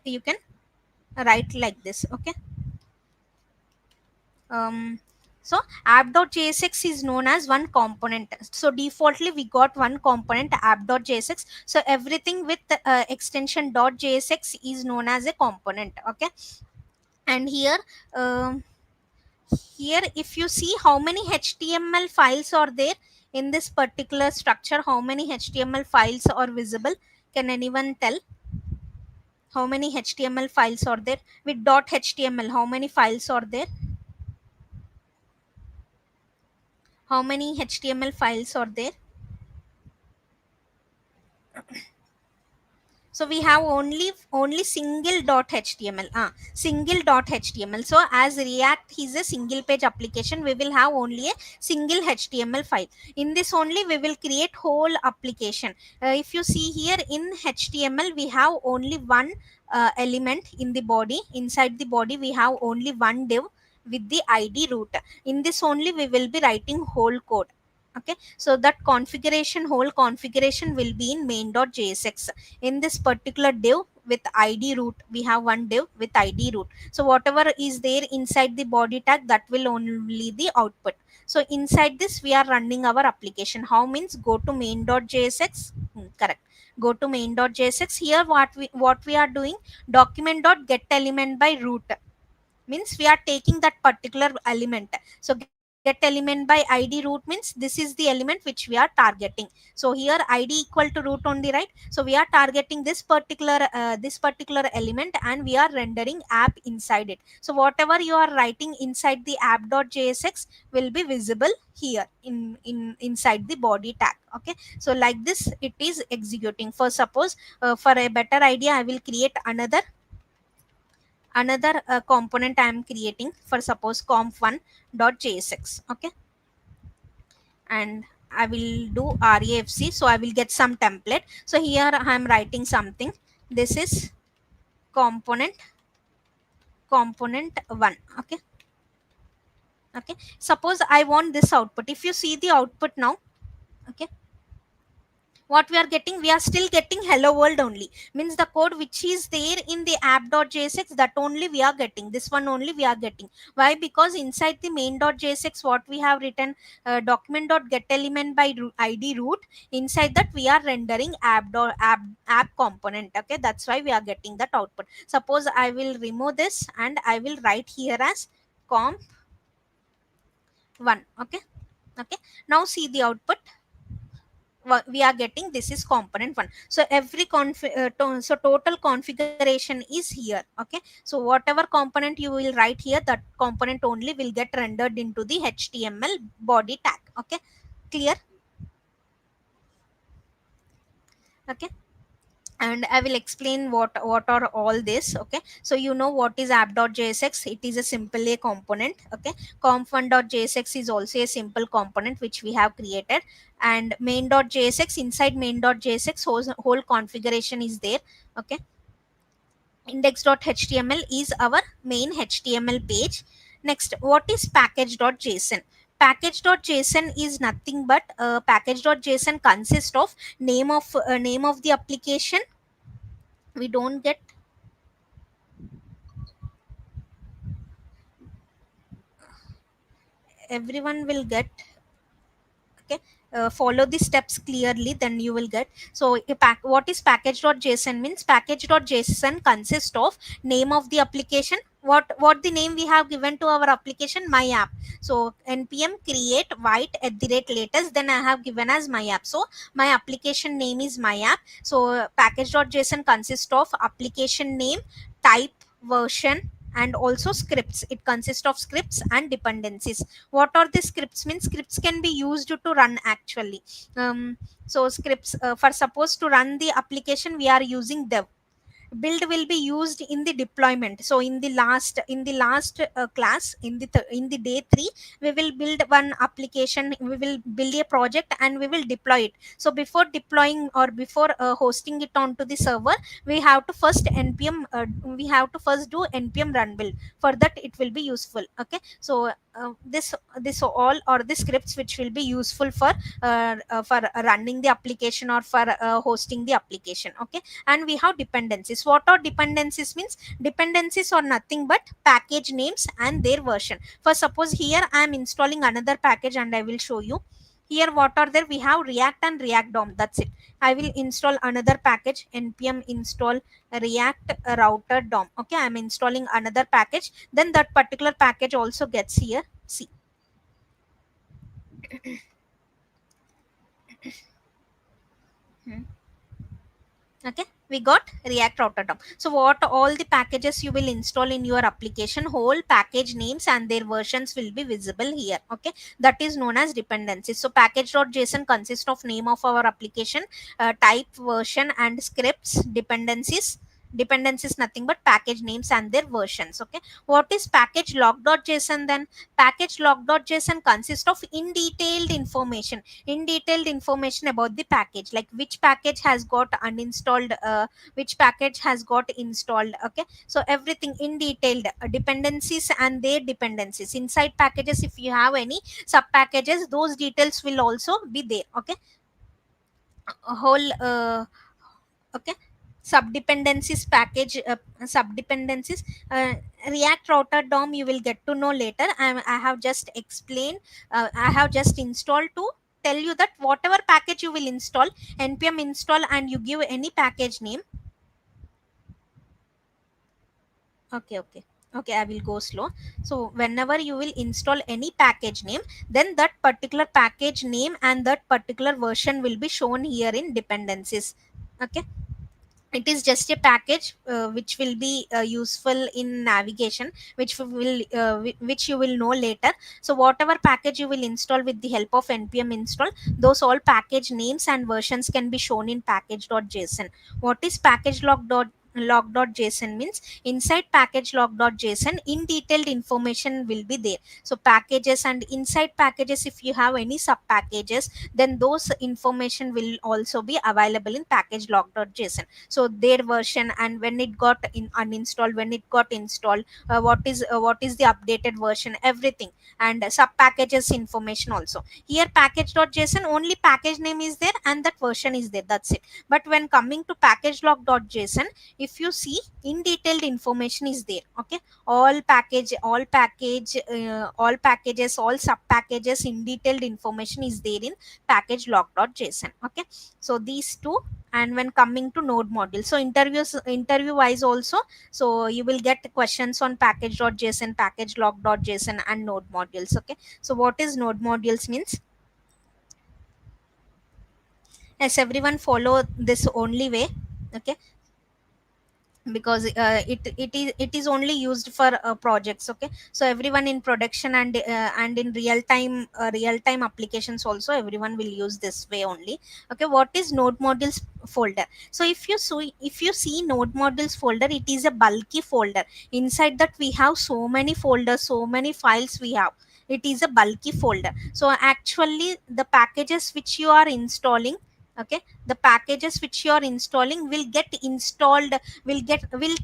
you can write like this. Okay, um, so app.jsx is known as one component. So defaultly we got one component app.jsx. So everything with extension .jsx is known as a component. Okay, and here um, here if you see how many html files are there in this particular structure, how many html files are visible, can anyone tell how many html files are there with .html? How many files are there? How many html files are there? So we have only single .html. Single .html. So as React is a single page application, we will have only a single html file. In this only we will create whole application. If you see here in html, we have only one element in the body. Inside the body we have only one div with the id root. In this only we will be writing whole code. Okay, so that configuration, whole configuration will be in main.jsx. In this particular div with id root, we have one div with id root. So whatever is there inside the body tag, that will only the output. So inside this we are running our application. How means, go to main.jsx. Correct, go to main.jsx. Here what we are doing, document.get element by root, means we are taking that particular element. So get element by id root means this is the element which we are targeting. So here id equal to root only, right? So we are targeting this particular element, and we are rendering app inside it. So whatever you are writing inside the app.jsx will be visible here in inside the body tag. Okay, so like this it is executing. For suppose, for a better idea, I will create another component I am creating. For suppose conf1.jsx. Okay, and I will do refc, so I will get some template. So here I am writing something. This is component component 1. Okay, okay, suppose I want this output. If you see the output now, okay, what we are getting, we are still getting hello world only. Means the code which is there in the app.jsx, that only we are getting, this one only we are getting. Why? Because inside the main.jsx what we have written, document.get element by id root. Inside that we are rendering app component. Okay, that's why we are getting that output. Suppose I will remove this and I will write here as comp 1. Okay, okay, now see the output. We are getting, this is component 1. So every so total configuration is here. Okay, so whatever component you will write here, that component only will get rendered into the html body tag. Okay, clear? Okay, and I will explain what are all this. Okay, so you know what is app.jsx. It is a simple a component. Okay, conf1.jsx is also a simple component which we have created. And main.jsx, inside main.jsx whole configuration is there. Okay, index.html is our main html page. Next, what is package.json? Package.json is nothing but package.json consists of name of the application. We don't get everyone will get. Okay, follow the steps clearly, then you will get. So what is package.json means? Package.json consists of name of the application. What the name we have given to our application? My app. So npm create white at the rate latest, then I have given as my app. So my application name is my app. So package.json consists of application name, type, version, and also scripts. It consists of scripts and dependencies. What are the scripts means? Scripts can be used to run actually. So scripts, for suppose to run the application we are using dev. Build will be used in the deployment. So in the last class, in the day 3, we will build one application, we will build a project and we will deploy it. So before deploying or before hosting it onto the server, we have to first npm we have to first do npm run build. For that it will be useful. Okay, so this all or the scripts which will be useful for running the application or for hosting the application. Okay, and we have dependencies. What are dependencies means? Dependencies are nothing but package names and their version. For suppose here I am installing another package and I will show you. Here what are there? We have React and React DOM. That's it. I will install another package, npm install React router DOM. Okay, I am installing another package. Then that particular package also gets here. See. Hmm. Okay, we got React router DOM. So what all the packages you will install in your application, whole package names and their versions will be visible here. Okay, that is known as dependencies. So package.json consists of name of our application, type, version, and scripts. Dependencies nothing but package names and their versions. Okay, what is package log.json then? Package log.json consists of in detailed information about the package, like which package has got uninstalled, which package has got installed. Okay, so everything in detailed, dependencies and their dependencies. Inside packages, if you have any sub packages, those details will also be there. Okay, a whole okay, sub dependencies package, sub dependencies, uh, React router DOM you will get to know later. I have just explained, I have just installed to tell you that whatever package you will install, npm install and you give any package name. Okay, I will go slow. So whenever you will install any package name, then that particular package name and that particular version will be shown here in dependencies. Okay, it is just a package which will be useful in navigation, which you will know later. So whatever package you will install with the help of npm install, those all package names and versions can be shown in package.json. What is package log.json means? Inside package log.json, in detailed information will be there. So packages, and inside packages if you have any sub packages, then those information will also be available in package log.json. So their version, and when it got uninstalled, when it got installed, what is the updated version, everything, and sub packages information also. Here package.json, only package name is there and that version is there, that's it. But when coming to package log.json, if you see, in detailed information is there. Okay, all packages, all sub packages, in detailed information is there in package log.json. Okay, so these two. And when coming to node module, so interview wise also, so you will get questions on package.json, package log.json, and node modules. Okay, so what is node modules means? Yes, everyone follow this only way. Okay, because it is only used for projects. Okay, so everyone in production and in real time applications also, everyone will use this way only. Okay, what is node modules folder? So if you see node modules folder, it is a bulky folder. Inside that we have so many folders, so many files we have. It is a bulky folder. So actually the packages which you are installing, okay, the packages which you are installing will get installed, will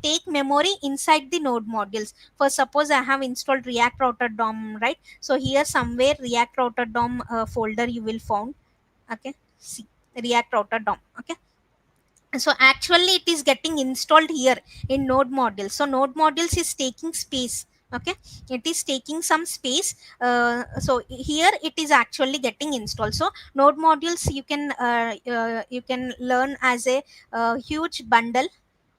take memory inside the node modules. For suppose I have installed React router DOM, right? So here somewhere React router DOM folder you will found. Okay, see, React router DOM. Okay, so actually it is getting installed here in node modules. So node modules is taking space. Okay, it is taking some space. So here it is actually getting installed. So node modules you can learn as a huge bundle,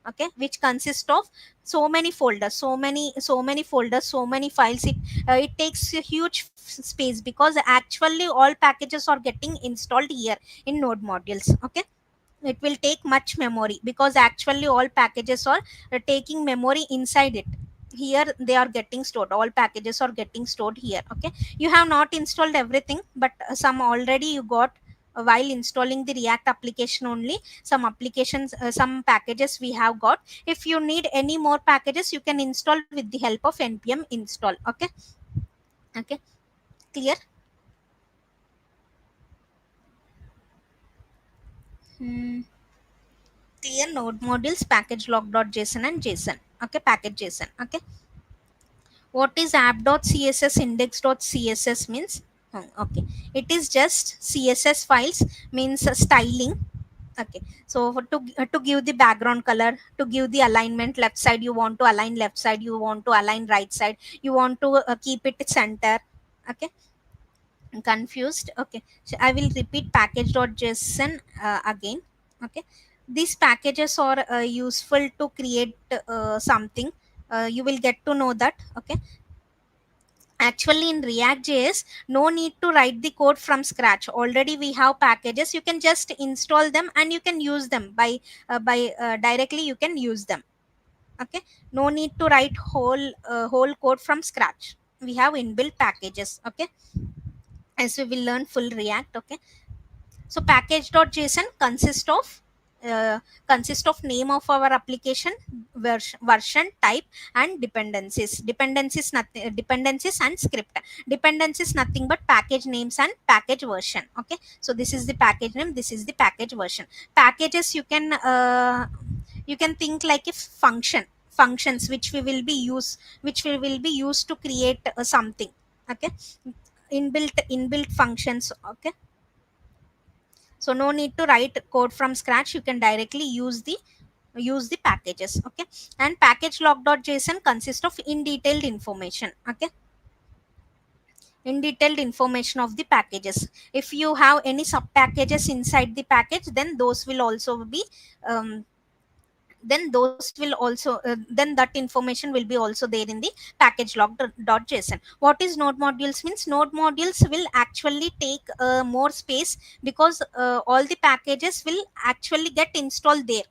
okay, which consists of so many folders, so many folders, so many files. It takes a huge space because actually all packages are getting installed here in node modules. Okay, it will take much memory because actually all packages are taking memory inside it. Here they are getting stored, all packages are getting stored here. Okay, you have not installed everything, but some already you got while installing the React application only. Some applications, some packages we have got. If you need any more packages, you can install with the help of npm install. Okay, okay, clear. Hmm. Clear. Node modules, package log.json and json. Okay, package json. Okay, what is app.css, index.css means? Okay, it is just css files, means styling. Okay, so to give the background color, to give the alignment, left side you want to align left side, you want to align right side, you want to keep it center. Okay, confused? Okay, so I will repeat package.json again. Okay, these packages are useful to create something. You will get to know that. Okay, actually in React.js no need to write the code from scratch. Already we have packages, you can just install them and you can use them by directly you can use them. Okay, no need to write whole code from scratch. We have inbuilt packages. Okay, as we will learn full React. Okay, so package.json uh, consists of name of our application, version type, and dependencies and script. Dependencies nothing but package names and package version. Okay, so this is the package name, this is the package version. Packages you can think like a functions which we will be used to create something. Okay, inbuilt functions. Okay, so no need to write code from scratch, you can directly use the packages. Okay, and package log.json consists of in detailed information. Okay, in detailed information of the packages. If you have any sub packages inside the package, then those will also be um, then that information will be also there in the package log.json. What is node modules means? Node modules will actually take more space because all the packages will actually get installed there.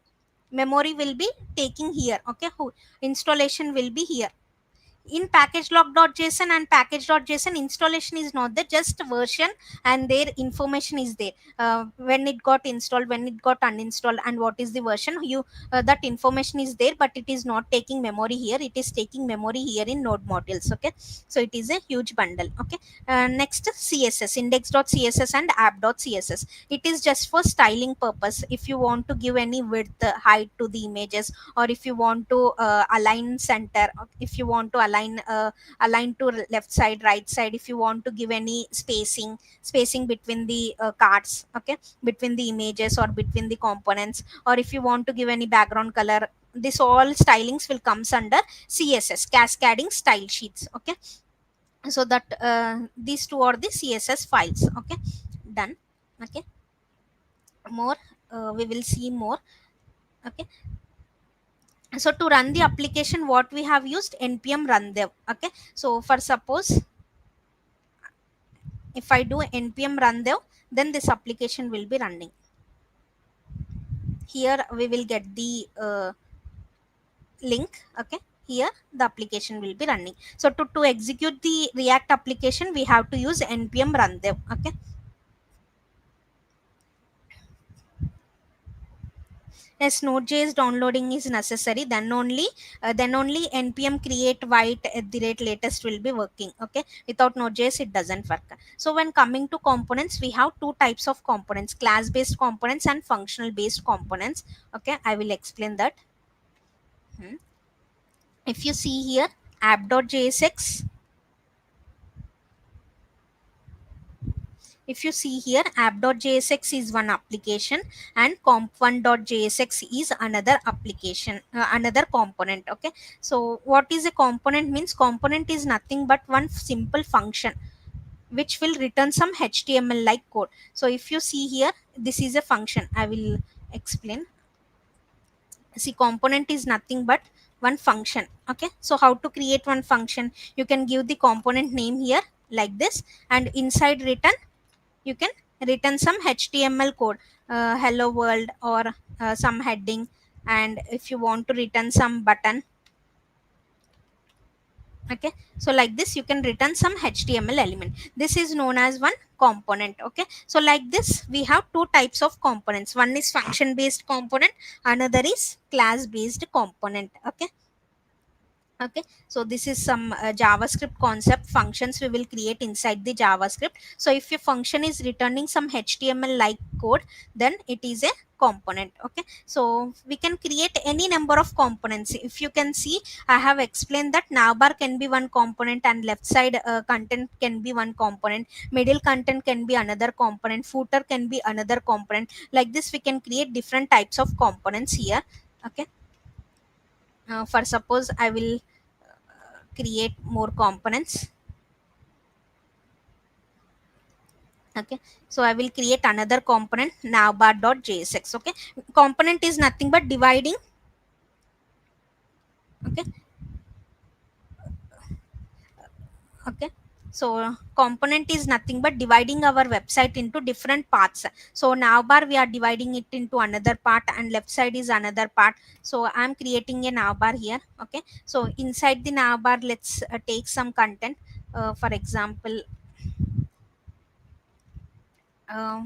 Memory will be taking here. Okay, installation will be here. In package.json and package.json, installation is not there, just version and their information is there. When it got installed, when it got uninstalled, and what is the version, you that information is there, but it is not taking memory here, it is taking memory here in node modules. Okay, so it is a huge bundle. Okay, next css, index.css and app.css. It is just for styling purpose. If you want to give any width, height to the images, or if you want to align center, if you want to align to left side, right side, if you want to give any spacing between the cards. Okay, between the images or between the components, or if you want to give any background color, this all stylings will comes under css, cascading style sheets. Okay, so that these two are the css files. Okay, done. Okay, more we will see more. Okay, so to run the application, what we have used, npm run dev. Okay, so for suppose if I do npm run dev, then this application will be running. Here we will get the link. Okay, here the application will be running. So to execute the React application, we have to use npm run dev. Okay, as node.js downloading is necessary, then only npm create white at the rate latest will be working. Okay, without node.js it doesn't work. So when coming to components, we have two types of components, class based components and functional based components. Okay, I will explain that. Hmm. If you see here, app.jsx, if you see here, app.jsx is one application and comp1.jsx is another application, another component. Okay, so what is a component means? Component is nothing but one simple function which will return some HTML like code. So if you see here, this is a function. I will explain. See, component is nothing but one function. Okay, so how to create one function? You can give the component name here like this, and inside return you can return some HTML code, hello world, or some heading. And if you want to return some button, okay, so like this you can return some HTML element. This is known as one component. Okay, so like this we have two types of components. One is function based component, another is class based component. Okay, okay, so this is some JavaScript concept. Functions we will create inside the JavaScript. So if your function is returning some HTML like code, then it is a component. Okay, so we can create any number of components. If you can see, I have explained that navbar can be one component, and left side content can be one component, middle content can be another component, footer can be another component. Like this we can create different types of components here. Okay, for suppose I will create more components. Okay, so I will create another component, navbar.jsx. Okay, component is nothing but dividing. Okay, okay, so component is nothing but dividing our website into different parts. So navbar we are dividing it into another part, and left side is another part. So I'm creating a navbar here. Okay, so inside the navbar, let's take some content. For example, uh,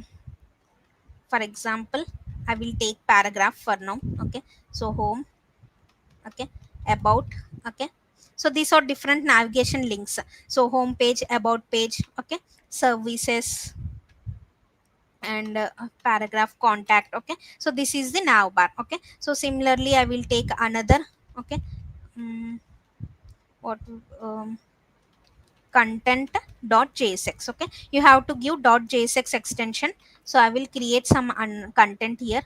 for example, I will take paragraph for now. Okay, so home. Okay, about. Okay, so these are different navigation links. So home page, about page. Okay, services, and paragraph, contact. Okay, so this is the nav bar. Okay, so similarly I will take another. Okay, mm, what content.jsx. Okay, you have to give .jsx extension. So I will create some content here.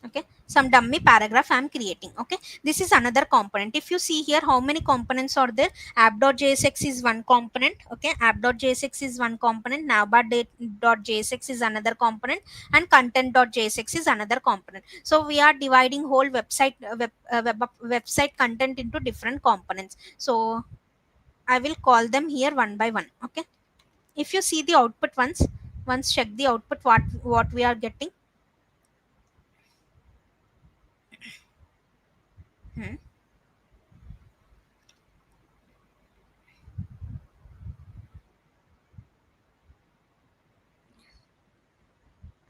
Okay, some dummy paragraph I'm creating. Okay, this is another component. If you see here, how many components are there? App.jsx is one component. Okay, app.jsx is one component, navbar.jsx is another component, and content.jsx is another component. So we are dividing whole website website content into different components. So I will call them here one by one. Okay, if you see the output, once check the output, what we are getting. Hmm.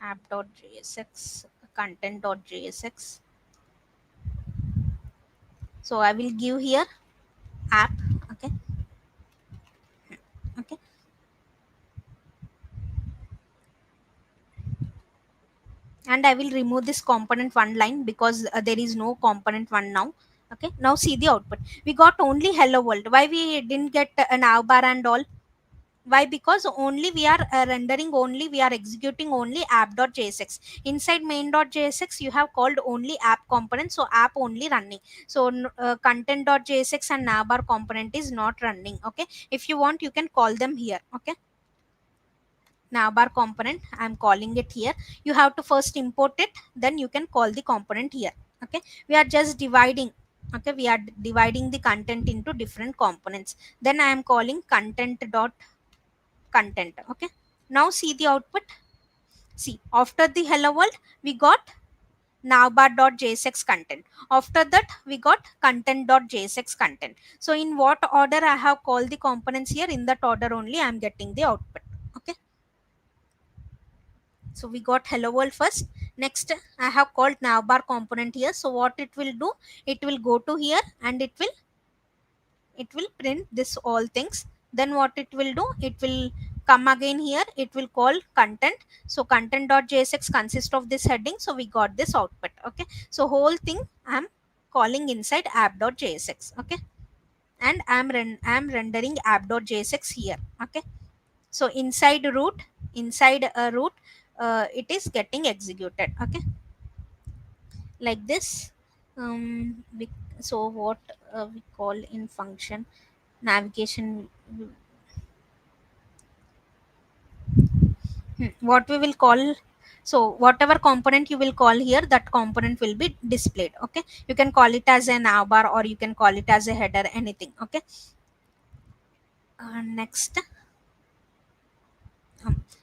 app.jsx, content.jsx. So I will give here app. Okay, okay, and I will remove this component one line because there is no component one now. Okay, now see the output. We got only hello world. Why we didn't get an bar and all? Why? Because only we are rendering, only we are executing only app.jsx. Inside main.jsx you have called only app component, so app only running. So content.jsx and navbar component is not running. Okay, if you want you can call them here. Okay, navbar component I'm calling it here. You have to first import it, then you can call the component here. Okay, we are just dividing. Okay, we are dividing the content into different components. Then I am calling content. Okay, now see the output. See, after the hello world we got navbar.jsx content. After that we got content.jsx content. So in what order I have called the components here, in that order only I am getting the output. Okay, so we got hello world first. Next I have called navbar component here. So what it will do, it will go to here and it will print this all things. Then what it will do, it will come again here, it will call content. So content.jsx consists of this heading, so we got this output. Okay, so whole thing I'm calling inside app.jsx. Okay, and I'm rendering app.jsx here. Okay, so inside root, inside a root, it is getting executed. Okay, like this. So what we call in function navigation, what we will call, so whatever component you will call here, that component will be displayed. Okay, you can call it as a navbar or you can call it as a header, anything. Okay, next.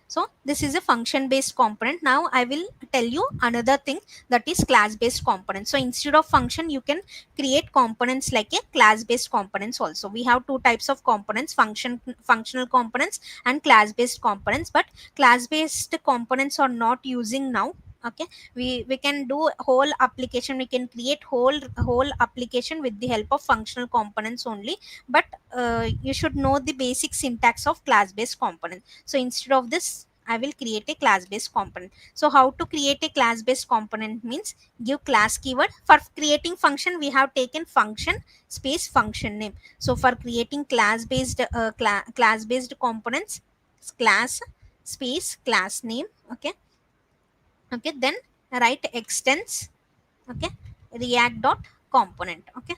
So this is a function based component. Now I will tell you another thing, that is class based component. So instead of function, you can create components like a class based components also. We have two types of components, functional components and class based components, but class based components are not using now. Okay, we can do whole application, we can create whole application with the help of functional components only. But you should know the basic syntax of class based component. So instead of this, I will create a class based component. So how to create a class based component means, give class keyword. For creating function, we have taken function space function name. So for creating class based class based components, class space class name. Okay, okay, then write extends. Okay, react dot component. Okay,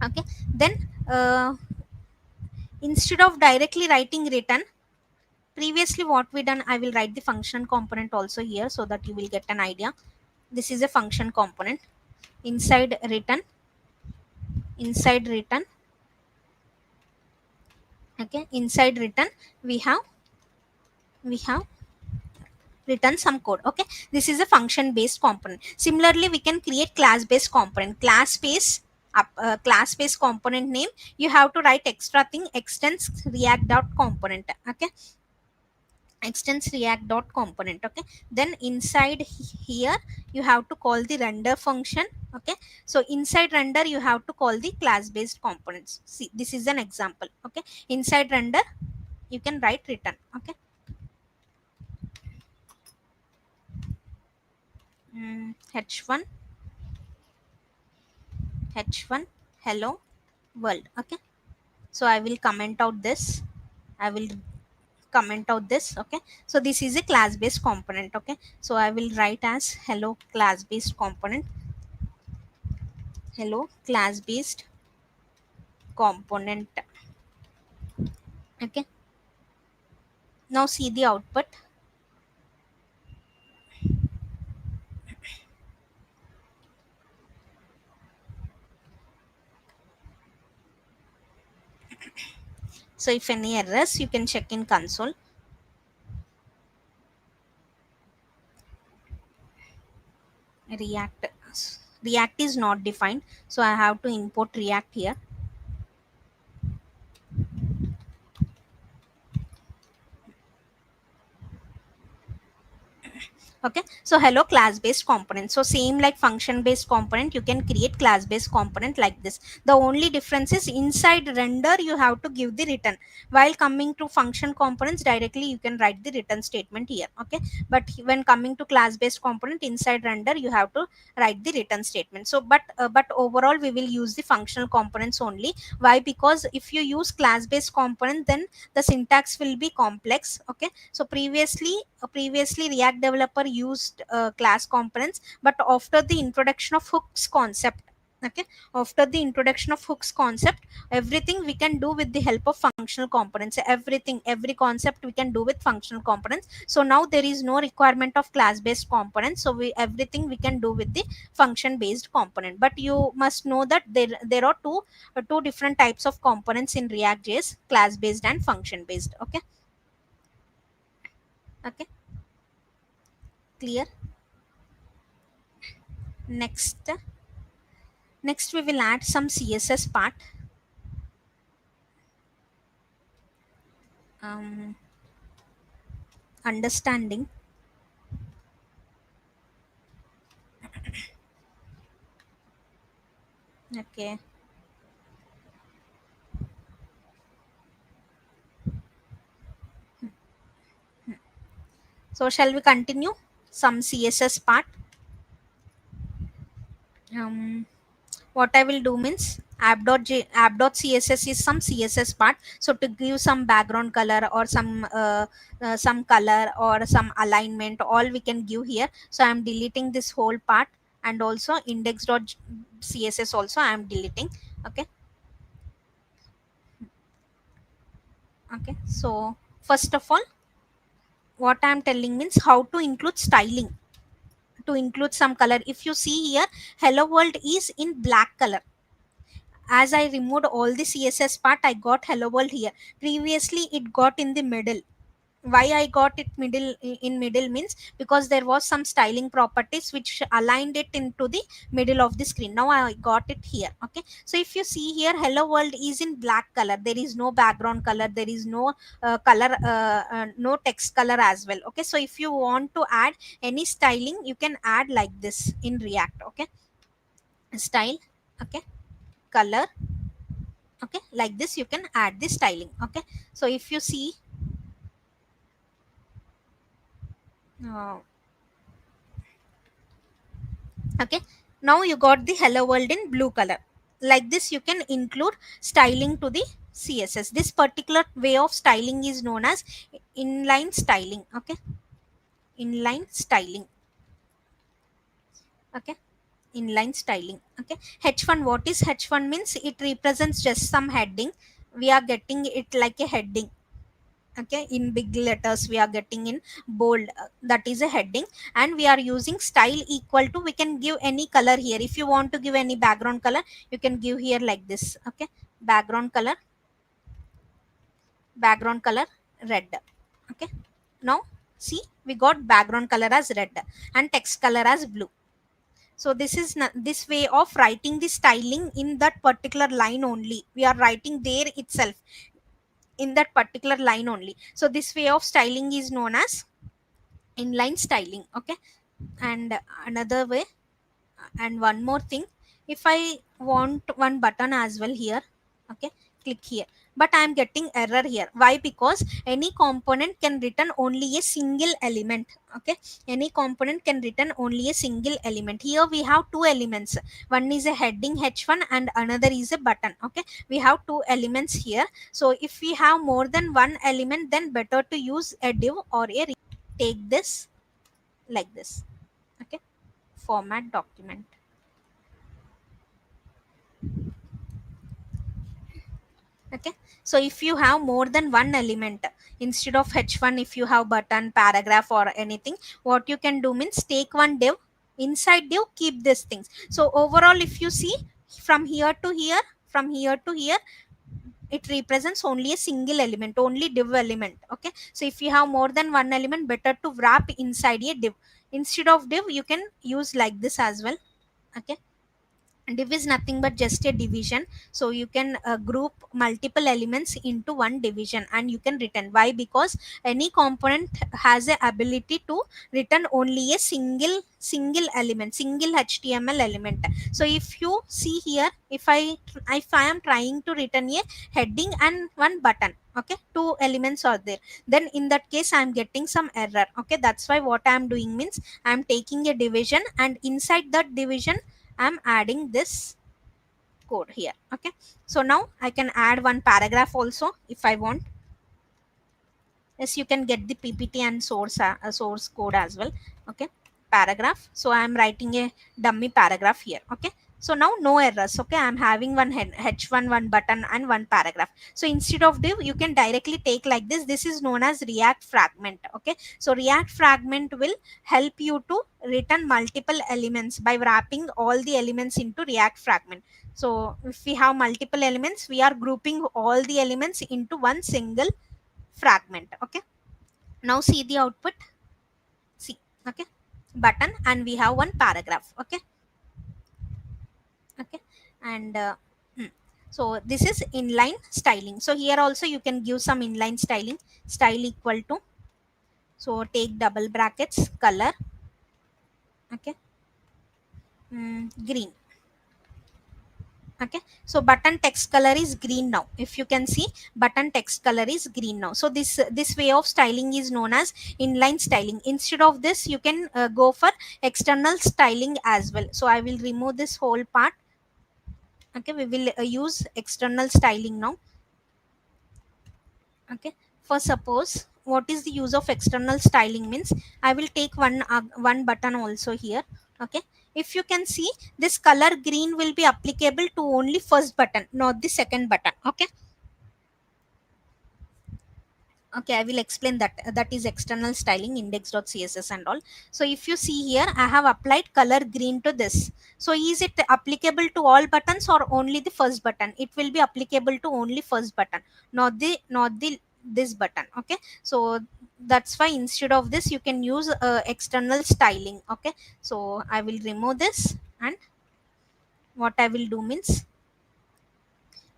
okay, then instead of directly writing return, previously what we done, I will write the function component also here so that you will get an idea. This is a function component. Inside return, inside return. Okay, inside return, we have written some code. Okay, this is a function based component. Similarly, we can create class based component. Class space class space component name, you have to write extra thing, extends react dot component. Okay, extends react dot component. Okay, then inside here, you have to call the render function. Okay, so inside render, you have to call the class based components. See, this is an example. Okay, inside render, you can write return. Okay, h1 h1 hello world. Okay, so I will comment out this, I will comment out this. Okay, so this is a class based component. Okay, so I will write as hello class based component, hello class based component. Okay, now see the output. So if any errors, you can check in console. React, react is not defined, so I have to import react here. Okay, so hello class based component. So same like function based component, you can create class based component like this. The only difference is inside render, you have to give the return, while coming to function components, directly you can write the return statement here. Okay, but when coming to class based component, inside render, you have to write the return statement. So but overall, we will use the functional components only. Why? Because if you use class based component, then the syntax will be complex. Okay, so previously React developer used class components, but after the introduction of hooks concept, okay, after the introduction of hooks concept, everything we can do with the help of functional components. Everything, every concept we can do with functional components. So now there is no requirement of class based components, so we everything we can do with the function based component. But you must know that there are two different types of components in React.js, class based and function based. Okay, okay, clear. Next we will add some CSS part. um, Understanding. Okay, so shall we continue some CSS part? um, what I will do means app.css is some css part. So to give some background color or some color or some alignment, all we can give here. So I am deleting this whole part, and also index.css also I am deleting. Okay. Okay, so first of all, what I am telling means how to include styling, to include some color. If you see here, hello world is in black color. As I removed all the css part, I got hello world here. Previously it got in the middle. Why I got it in middle means because there was some styling properties which aligned it into the middle of the screen. Now I got it here. Okay, so if you see here, hello world is in black color. There is no background color, there is no color, no text color as well. Okay, so if you want to add any styling, you can add like this in React. Okay, style. Okay, color. Okay, like this you can add the styling. Okay, so if you see, uh, okay, now you got the hello world in blue color. Like this you can include styling to the css. This particular way of styling is known as inline styling. Okay, inline styling. Okay, inline styling. Okay, h1, what is h1 means? It represents just some heading. We are getting it like a heading. Okay, in big letters we are getting in bold, that is a heading. And we are using style equal to, we can give any color here. If you want to give any background color, you can give here like this. Okay, background color, background color red. Okay, now see, we got background color as red and text color as blue. So this is this way of writing the styling in that particular line only. We are writing there itself in that particular line only. So this way of styling is known as inline styling. Okay, and another way, and one more thing, if I want one button as well here. Okay, click here, but I am getting error here. Why? Because any component can return only a single element. Okay, any component can return only a single element. Here we have two elements. One is a heading h1 and another is a button. Okay, we have two elements here. So if we have more than one element, then better to use a div or a take this like this. Okay, format document. Okay, so if you have more than one element, instead of h1, if you have button, paragraph or anything, what you can do means take one div, inside div keep these things. So overall if you see, from here to here, from here to here, it represents only a single element, only div element. Okay, so if you have more than one element, better to wrap inside a div. Instead of div, you can use like this as well. Okay, div is nothing but just a division. So you can group multiple elements into one division and you can return. Why? Because any component has a ability to return only a single element, single html element. So if you see here, if I am trying to return a heading and one button, okay, two elements are there, then in that case I am getting some error. Okay, that's why what I am doing means I am taking a division, and inside that division I'm adding this code here. Okay, so now I can add one paragraph also if I want. Yes, you can get the ppt and source code as well. Okay, paragraph. So I am writing a dummy paragraph here. Okay, so now no errors. Okay, I'm having one h1, one button and one paragraph. So instead of div, you can directly take like this. This is known as react fragment. Okay, so react fragment will help you to return multiple elements by wrapping all the elements into react fragment. So if we have multiple elements, we are grouping all the elements into one single fragment. Okay, now see the output. See. Okay, button, and we have one paragraph. Okay, okay, and hmm. So this is inline styling. So here also you can give some inline styling. Style equal to, so take double brackets, color. Okay, green. Okay, so button text color is green now. If you can see, button text color is green now. So this way of styling is known as inline styling. Instead of this, you can go for external styling as well. So I will remove this whole part. Okay, we will use external styling now. Okay, for suppose what is the use of external styling means, I will take one button also here. Okay, if you can see, this color green will be applicable to only first button, not the second button. Okay, okay, I will explain that. That is external styling, index.css and all. So if you see here, I have applied color green to this. So is it applicable to all buttons or only the first button? It will be applicable to only first button, not the this button. Okay, so that's why instead of this you can use external styling. Okay, so I will remove this, and what I will do means,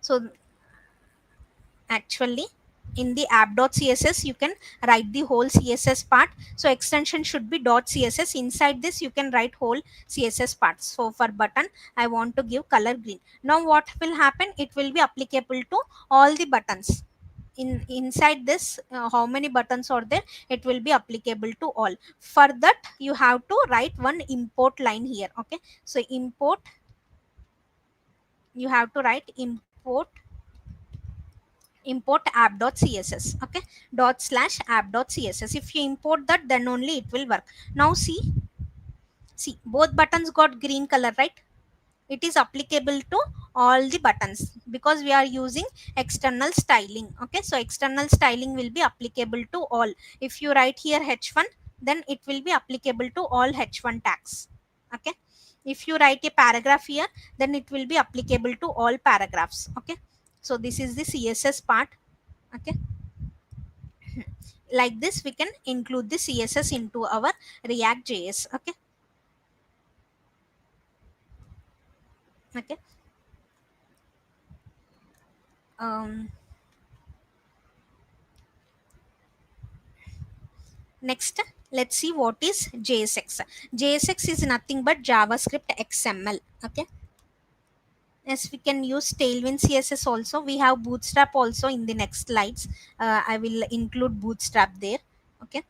so actually in the app.css you can write the whole css part. So extension should be .css. Inside this you can write whole css parts. So for button I want to give color green. Now what will happen, it will be applicable to all the buttons. Inside this, how many buttons are there, it will be applicable to all. For that you have to write one import line here. Okay, so import, you have to write import app.css. Okay, dot slash app.css. If you import that, then only it will work. Now see both buttons got green color, right? It is applicable to all the buttons because we are using external styling. Okay, so external styling will be applicable to all. If you write here h1, then it will be applicable to all h1 tags. Okay, if you write a paragraph here, then it will be applicable to all paragraphs. Okay, so this is the css part. Okay, like this we can include the css into our react.js. Okay, okay. um, Next, let's see what is JSX. JSX is nothing but JavaScript XML. Okay. Yes, we can use Tailwind CSS also. We have Bootstrap also in the next slides. I will include Bootstrap there. Okay.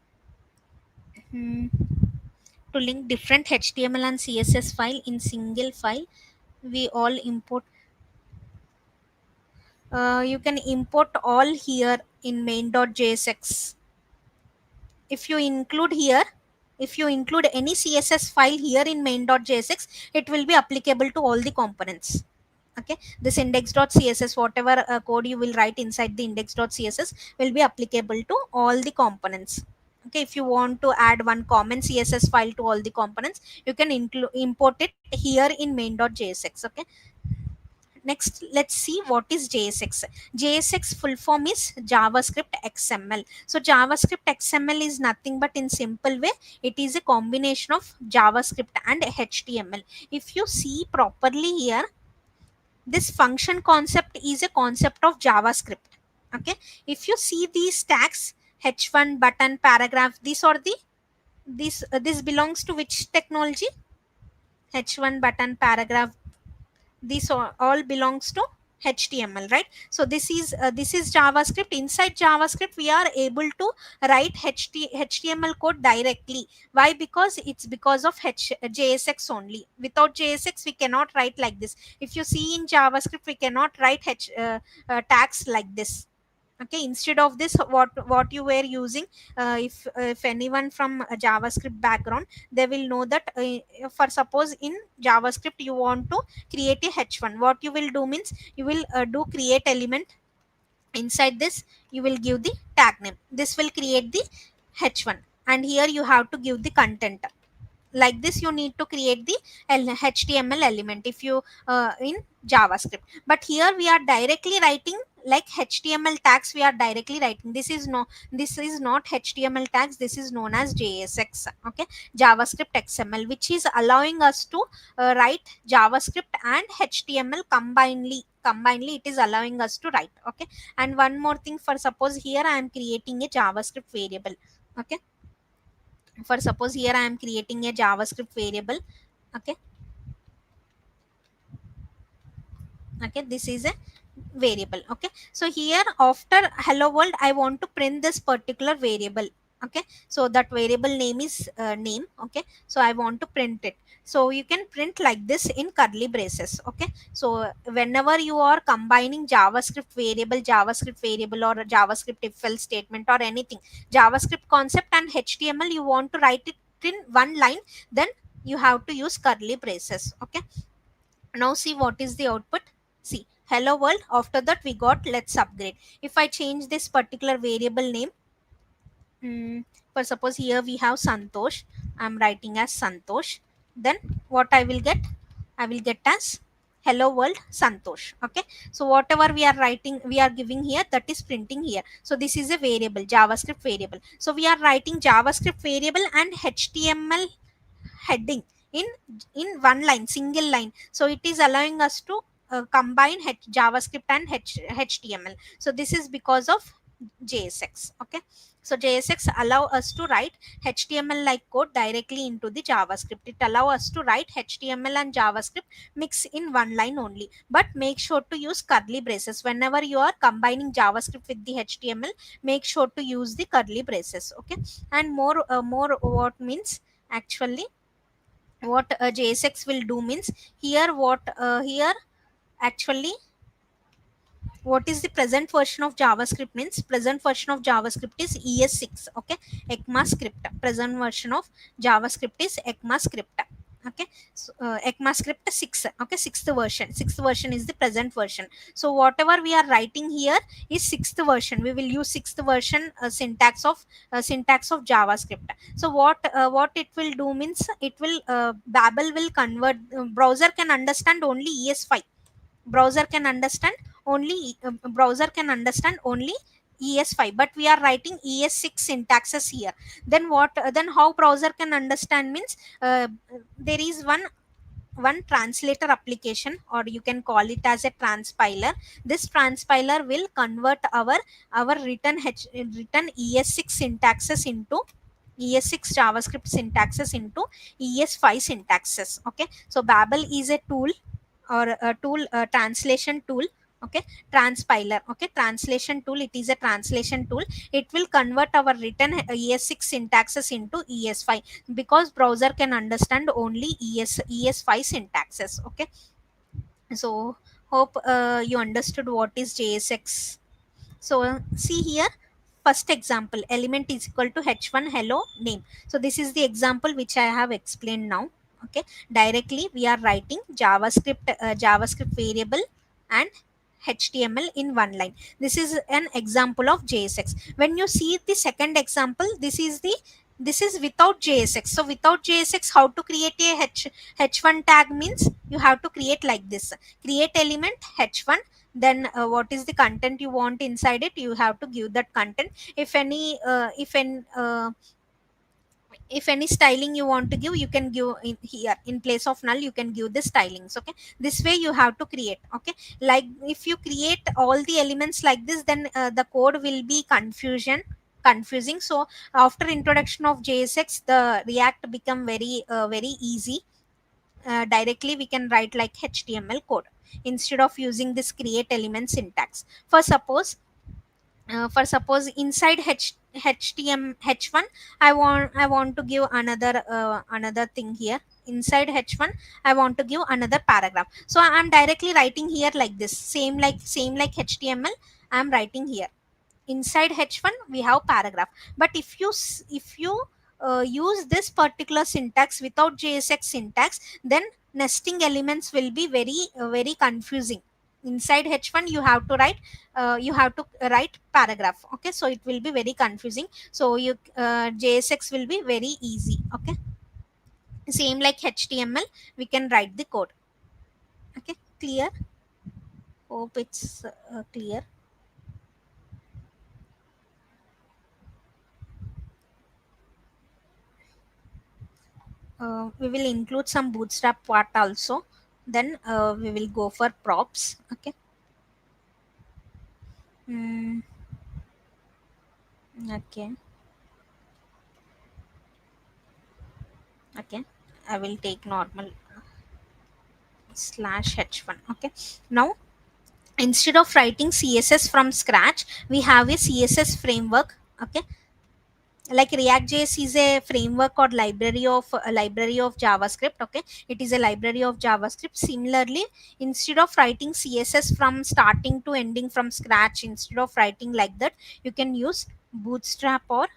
Hmm. To link different HTML and CSS file in single file, we all import. You can import all here in main.jsx. If you include here, if you include any css file here in main.jsx, it will be applicable to all the components. Okay, this index.css, whatever code you will write inside the index.css will be applicable to all the components. Okay, if you want to add one common css file to all the components, you can import it here in main.jsx. Okay, next let's see what is JSX. JSX full form is JavaScript XML. So JavaScript XML is nothing but, in simple way, it is a combination of JavaScript and HTML. If you see properly here, this function concept is a concept of JavaScript. Okay, if you see these tags, h1, button, paragraph, these are the, this belongs to which technology? H1, button, paragraph, this all belongs to HTML, right? So this is JavaScript. Inside JavaScript we are able to write HTML code directly. Why? Because it's because of JSX only. Without JSX we cannot write like this. If you see in JavaScript we cannot write tags like this. Okay, instead of this, what you were using, if anyone from a JavaScript background, they will know that, for suppose in JavaScript you want to create a h1, what you will do means, you will do create element. Inside this you will give the tag name. This will create the h1, and here you have to give the content. Like this you need to create the HTML element if you in JavaScript. But here we are directly writing like HTML tags. We are directly writing, this is not HTML tags, this is known as JSX. Okay, JavaScript XML, which is allowing us to write JavaScript and HTML combinedly it is allowing us to write. Okay, and one more thing, for suppose here I am creating a JavaScript variable. Okay, for suppose here I am creating a JavaScript variable. Okay, okay, this is a variable. Okay, so here after hello world I want to print this particular variable. Okay, so that variable name is name. Okay, so I want to print it. So you can print like this in curly braces. Okay, so whenever you are combining javascript variable or a javascript if else statement or anything, javascript concept and html, you want to write it in one line, then you have to use curly braces. Okay, now see what is the output. See, hello world. After that we got let's upgrade. If I change this particular variable name, for suppose here we have Santosh, I'm writing as Santosh, then what I will get, I will get as hello world Santosh. Okay, so whatever we are writing, we are giving here, that is printing here. So this is a variable, javascript variable. So we are writing javascript variable and html heading in one line, single line. So it is allowing us to combine javascript and html. So this is because of JSX. Okay, so JSX allow us to write HTML like code directly into the JavaScript. It allow us to write HTML and JavaScript mix in one line only. But make sure to use curly braces whenever you are combining JavaScript with the HTML. Make sure to use the curly braces. Okay, and more what means actually, what JSX will do means, here what here actually, what is the present version of javascript means, present version of javascript is es6. Okay, ECMAScript, present version of javascript is ECMAScript. Okay, so ECMAScript 6. Okay, sixth version is the present version. So whatever we are writing here is sixth version. We will use sixth version syntax of javascript. So what it will do means, it will babel will convert, browser can understand only es5. browser can understand browser can understand only es5, but we are writing es6 syntaxes here. Then what, then how browser can understand means, there is one translator application, or you can call it as a transpiler. This transpiler will convert our written es6 syntaxes into es6 javascript syntaxes into es5 syntaxes. Okay, so babel is a tool, or a tool, a translation tool. Okay, transpiler. Okay, translation tool, it is a translation tool. It will convert our written es6 syntaxes into es5, because browser can understand only es5 syntaxes. Okay, so hope you understood what is JSX. So see here, first example, element is equal to h1 hello name. So this is the example which I have explained now. Okay, directly we are writing javascript variable and html in one line. This is an example of JSX. When you see the second example, this is without JSX. So without JSX, how to create a h1 tag means, you have to create like this: create element h1, then what is the content you want inside it, you have to give that content. If any styling you want to give, you can give in here, in place of null you can give the stylings. Okay, this way you have to create. Okay, like if you create all the elements like this, then the code will be confusing. So after introduction of JSX, the React become very easy. Directly we can write like HTML code instead of using this create element syntax. For suppose inside htm h1, I want to give another thing here. Inside h1 I want to give another paragraph, so I'm directly writing here like this, same like html. I'm writing here inside h1 we have paragraph. But if you use this particular syntax without JSX syntax, then nesting elements will be very confusing. Inside h1 you have to write paragraph. Okay, so it will be very confusing. So you JSX will be very easy. Okay, same like html, we can write the code. Okay, clear? Hope it's clear. We will include some bootstrap part also. Then we will go for props. Okay. Mm, okay. Okay, I will take normal slash h1. Okay, now instead of writing CSS from scratch, we have a CSS framework. Okay, like React.js is a framework or library of JavaScript. Okay, it is a library of JavaScript. Similarly, instead of writing CSS from starting to ending from scratch, instead of writing like that, you can use Bootstrap or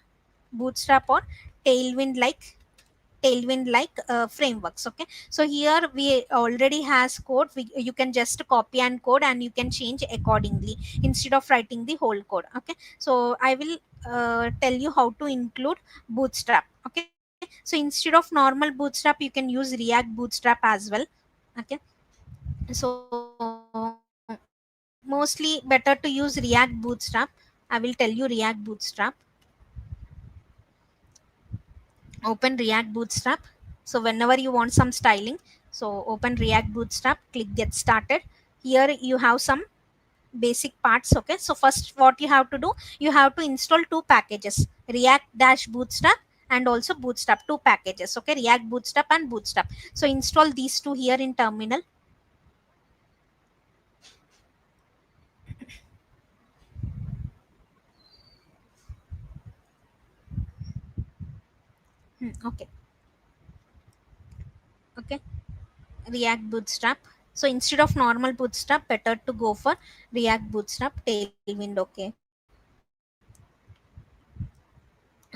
Tailwind like frameworks. Okay, so here we already has code. You can just copy and code, and you can change accordingly instead of writing the whole code. Okay, so I will tell you how to include Bootstrap. Okay, so instead of normal Bootstrap, you can use React Bootstrap as well. Okay, so mostly better to use React Bootstrap. I will tell you React Bootstrap. Open React Bootstrap. So whenever you want some styling, so open React Bootstrap, click get started. Here you have some basic parts. Okay, so first what you have to do, you have to install two packages, React dash Bootstrap and also Bootstrap, two packages. Okay, React Bootstrap and Bootstrap. So install these two here in terminal. Okay. Okay, React Bootstrap. So instead of normal Bootstrap, better to go for React Bootstrap Tailwind. Okay,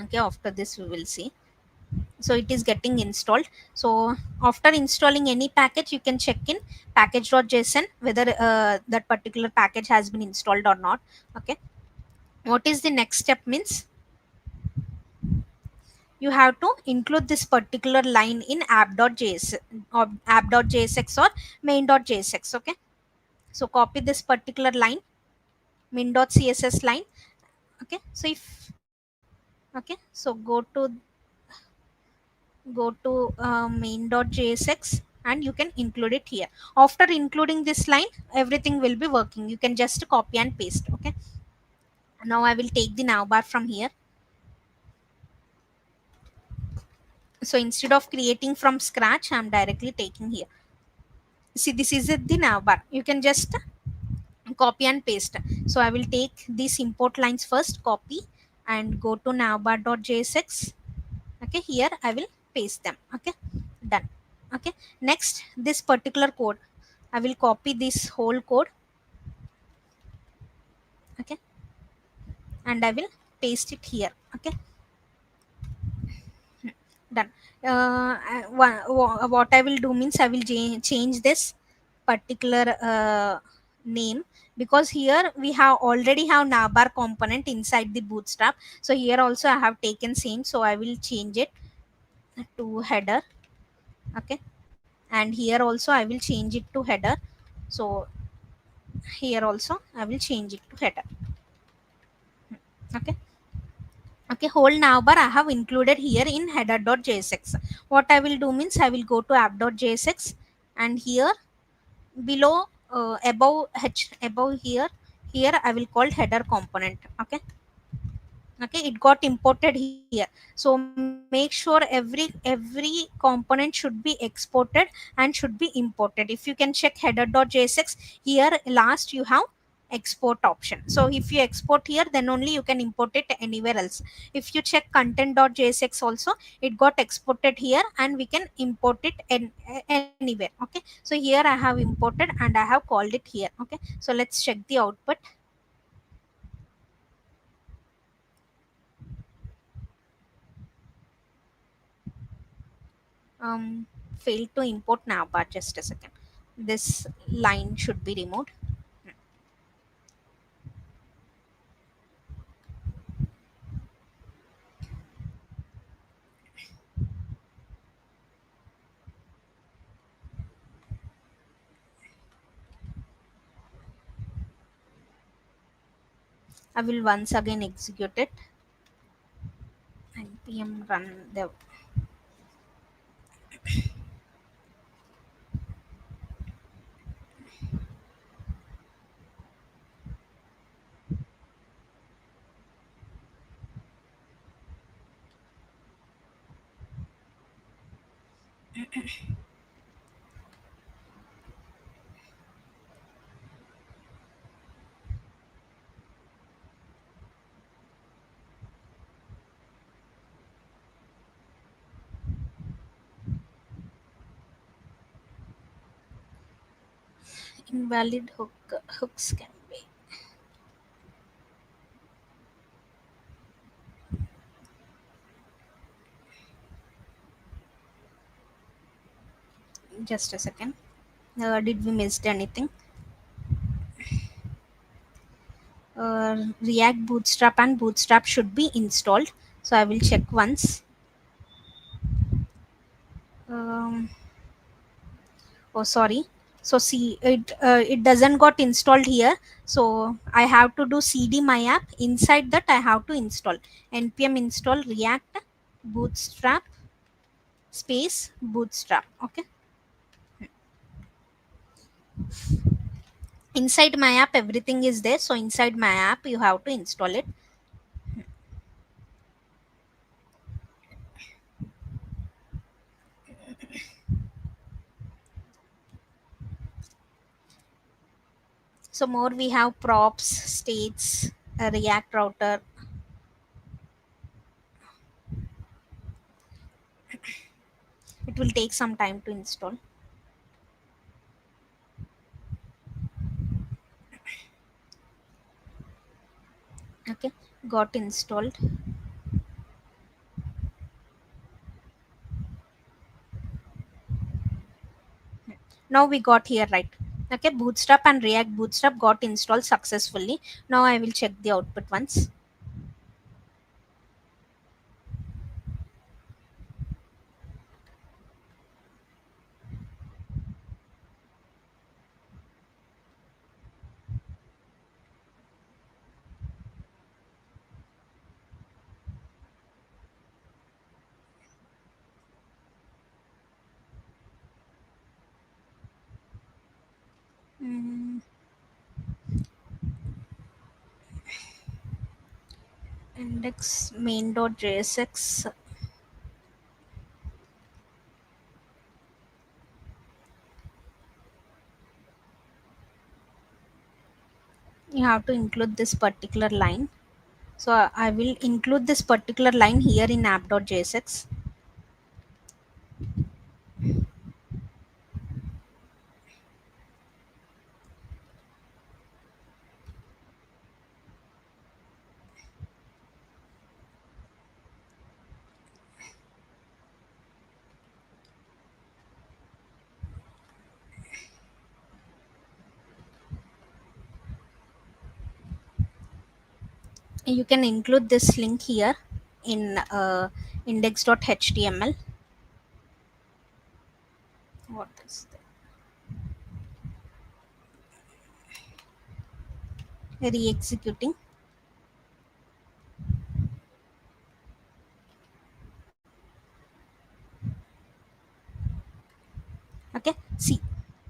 okay, after this we will see. So it is getting installed. So after installing any package, you can check in package.json whether that particular package has been installed or not. Okay, what is the next step means, you have to include this particular line in app.js or app.jsx or main.jsx. Okay, so copy this particular line, min.css line. Okay, so if okay, so go to main.jsx, and you can include it here. After including this line, everything will be working. You can just copy and paste. Okay, now I will take the navbar from here. So instead of creating from scratch, I'm directly taking here. See, this is the navbar. You can just copy and paste. So I will take these import lines first, copy, and go to navbar.jsx. Okay, here I will paste them. Okay, done. Okay, next this particular code, I will copy this whole code. Okay, and I will paste it here. Okay, done. What I will do means, I will change this particular name, because here we have already have navbar component inside the Bootstrap. So here also I have taken same, so I will change it to header. Okay, and here also I will change it to header. So here also I will change it to header. Okay, okay, whole navbar I have included here in header.jsx. What I will do means, I will go to app.jsx, and here below above here I will call header component. Okay, okay, it got imported here. So make sure every component should be exported and should be imported. If you can check header.jsx, here last you have export option. So if you export here, then only you can import it anywhere else. If you check content.jsx also, it got exported here, and we can import it anywhere. Okay, so here I have imported and I have called it here. Okay, so let's check the output. um Failed to import now, but just a second, this line should be removed. I will once again execute it. Npm run dev. Invalid hooks can be. Just a second. Did we missed anything? React Bootstrap and Bootstrap should be installed. So I will check once. Um, oh, sorry. So see, it doesn't got installed here. So I have to do cd my app. Inside that, I have to install npm install React Bootstrap space Bootstrap. Okay. Inside my app, everything is there. So inside my app, you have to install it. So more we have props, states, a React router. It will take some time to install. Okay, got installed. Now we got here, right? Okay, Bootstrap and React Bootstrap got installed successfully. Now I will check the output once. Mm, index main.jsx. You have to include this particular line. So I will include this particular line here in app.jsx. You can include this link here in index.html. What is that? Re-executing. Okay, see,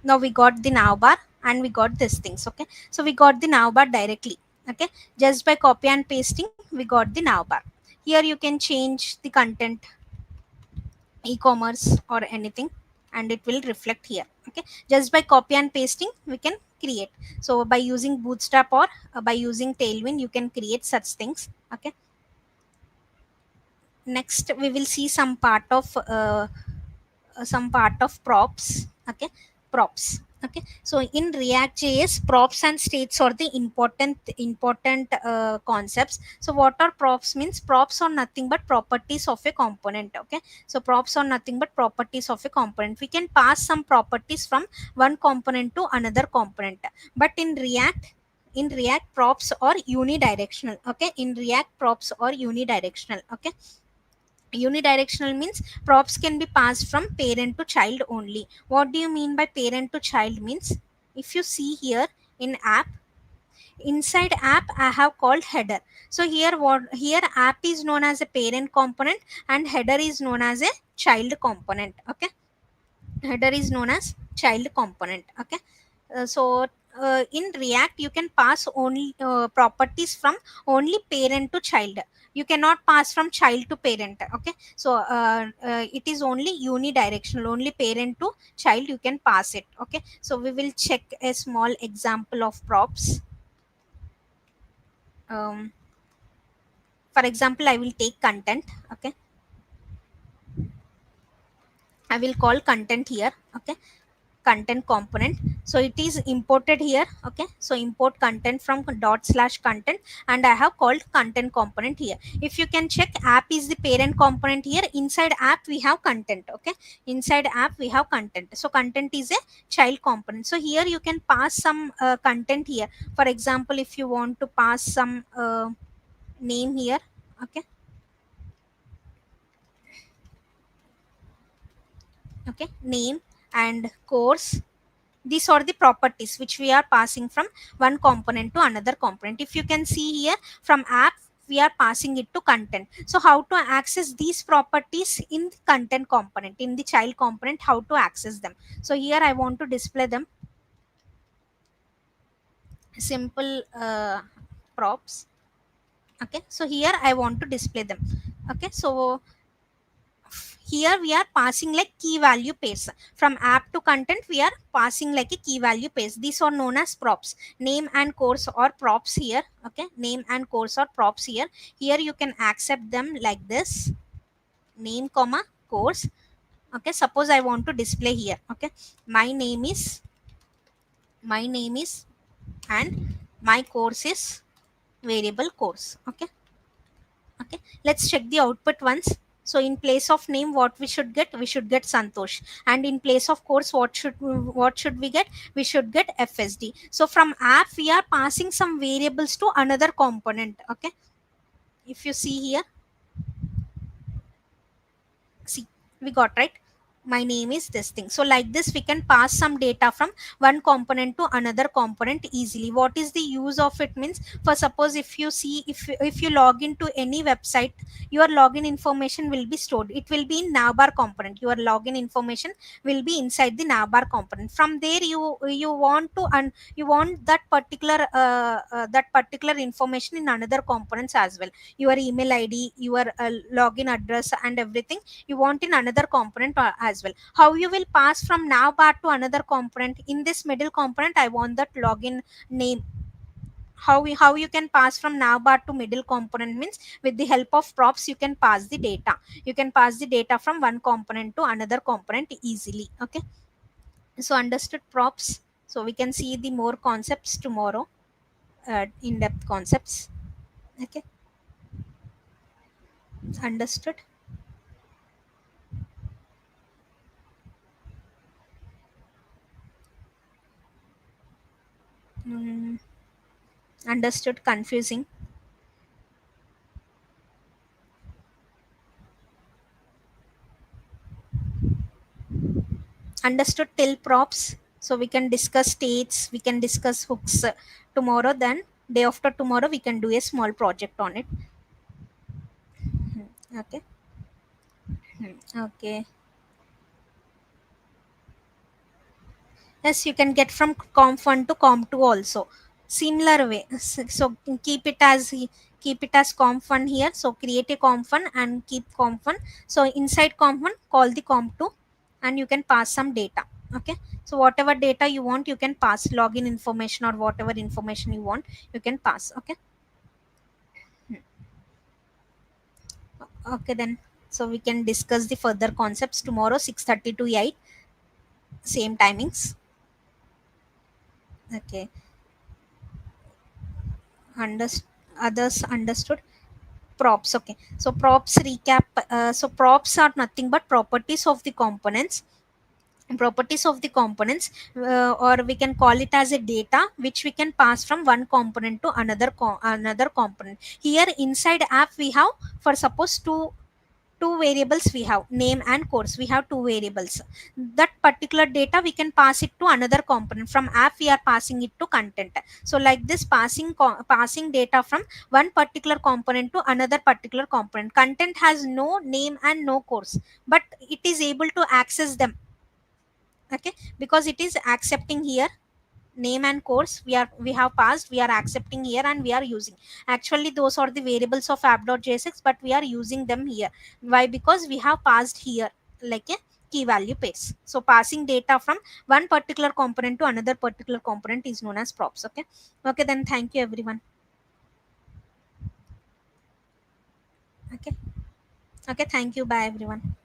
now we got the now bar and we got these things. Okay, so we got the now bar directly. Okay, just by copy and pasting, we got the now bar. Here you can change the content, e-commerce or anything, and it will reflect here. Okay, just by copy and pasting we can create. So by using Bootstrap or by using Tailwind, you can create such things. Okay, next we will see some part of props. Okay, props. Okay, so in React.js, props and states are the important concepts. So what are props means? Props are nothing but properties of a component. Okay, so props are nothing but properties of a component. We can pass some properties from one component to another component, but in React props are unidirectional. Okay, in React props are unidirectional. Okay, unidirectional means props can be passed from parent to child only. What do you mean by parent to child means? If you see here in app, inside app I have called header. So here app is known as a parent component and header is known as a child component. Okay, header is known as child component. Okay, in React you can pass only properties from only parent to child. You cannot pass from child to parent. Okay, so it is only unidirectional, only parent to child you can pass it. Okay, so we will check a small example of props. um, for example, I will take content. Okay, I will call content here. Okay, content component. So it is imported here. Okay, so import content from dot slash content, and I have called content component here. If you can check, app is the parent component here. Inside app we have content. Okay, inside app we have content, so content is a child component. So here you can pass some content here. For example, if you want to pass some name here. Okay, okay, name and course. These are the properties which we are passing from one component to another component. If you can see here, from app we are passing it to content. So how to access these properties in the content component, in the child component, how to access them? So here I want to display them. Simple props. Okay, so here I want to display them. Okay, so here we are passing like key value pairs. From app to content we are passing like a key value pairs. These are known as props. Name and course or props here. Okay, name and course or props here. Here you can accept them like this: name comma course. Okay, suppose I want to display here. Okay, my name is, my name is, and my course is variable course. Okay, okay, let's check the output once. So in place of name, what we should get? We should get Santosh. And in place of course, what should we get? We should get FSD. So from app we are passing some variables to another component. Okay, if you see here, see, we got right. My name is this thing. So like this we can pass some data from one component to another component easily. What is the use of it? Means, for suppose if you see, if you log into any website, your login information will be stored. It will be in navbar component. Your login information will be inside the navbar component. From there you want to you want that particular that particular information in another components as well. Your email id, your login address and everything you want in another component as well. How you will pass from navbar to another component? In this middle component I want that login name. How you can pass from navbar to middle component? Means, with the help of props you can pass the data. You can pass the data from one component to another component easily. Okay, so understood props? So we can see the more concepts tomorrow, in-depth concepts. Okay, understood. Mm, understood, confusing? Understood till props? So we can discuss states, we can discuss hooks tomorrow. Then day after tomorrow we can do a small project on it. Okay. Okay, yes, you can get from conf1 to conf2 also, similar way. So keep it as, keep it as conf1 here. So create a conf1 and keep conf1. So inside conf1 call the conf2 and you can pass some data. Okay, so whatever data you want you can pass, login information or whatever information you want you can pass. Okay. Okay then, so we can discuss the further concepts tomorrow 6:30 to 8, same timings. Okay, others understood. Props. Okay, so props recap. So props are nothing but properties of the components. Properties of the components, or we can call it as a data which we can pass from one component to another component. Here inside app we have, for suppose two variables we have, name and course. We have two variables. That particular data we can pass it to another component. From app we are passing it to content. So like this, passing data from one particular component to another particular component. Content has no name and no course, but it is able to access them. Okay, because it is accepting here name and course. We have passed, we are accepting here and we are using. Actually those are the variables of app.js, but we are using them here. Why? Because we have passed here like a key value pairs. So passing data from one particular component to another particular component is known as props. Okay. Okay then, thank you everyone. Okay. Okay, thank you, bye everyone.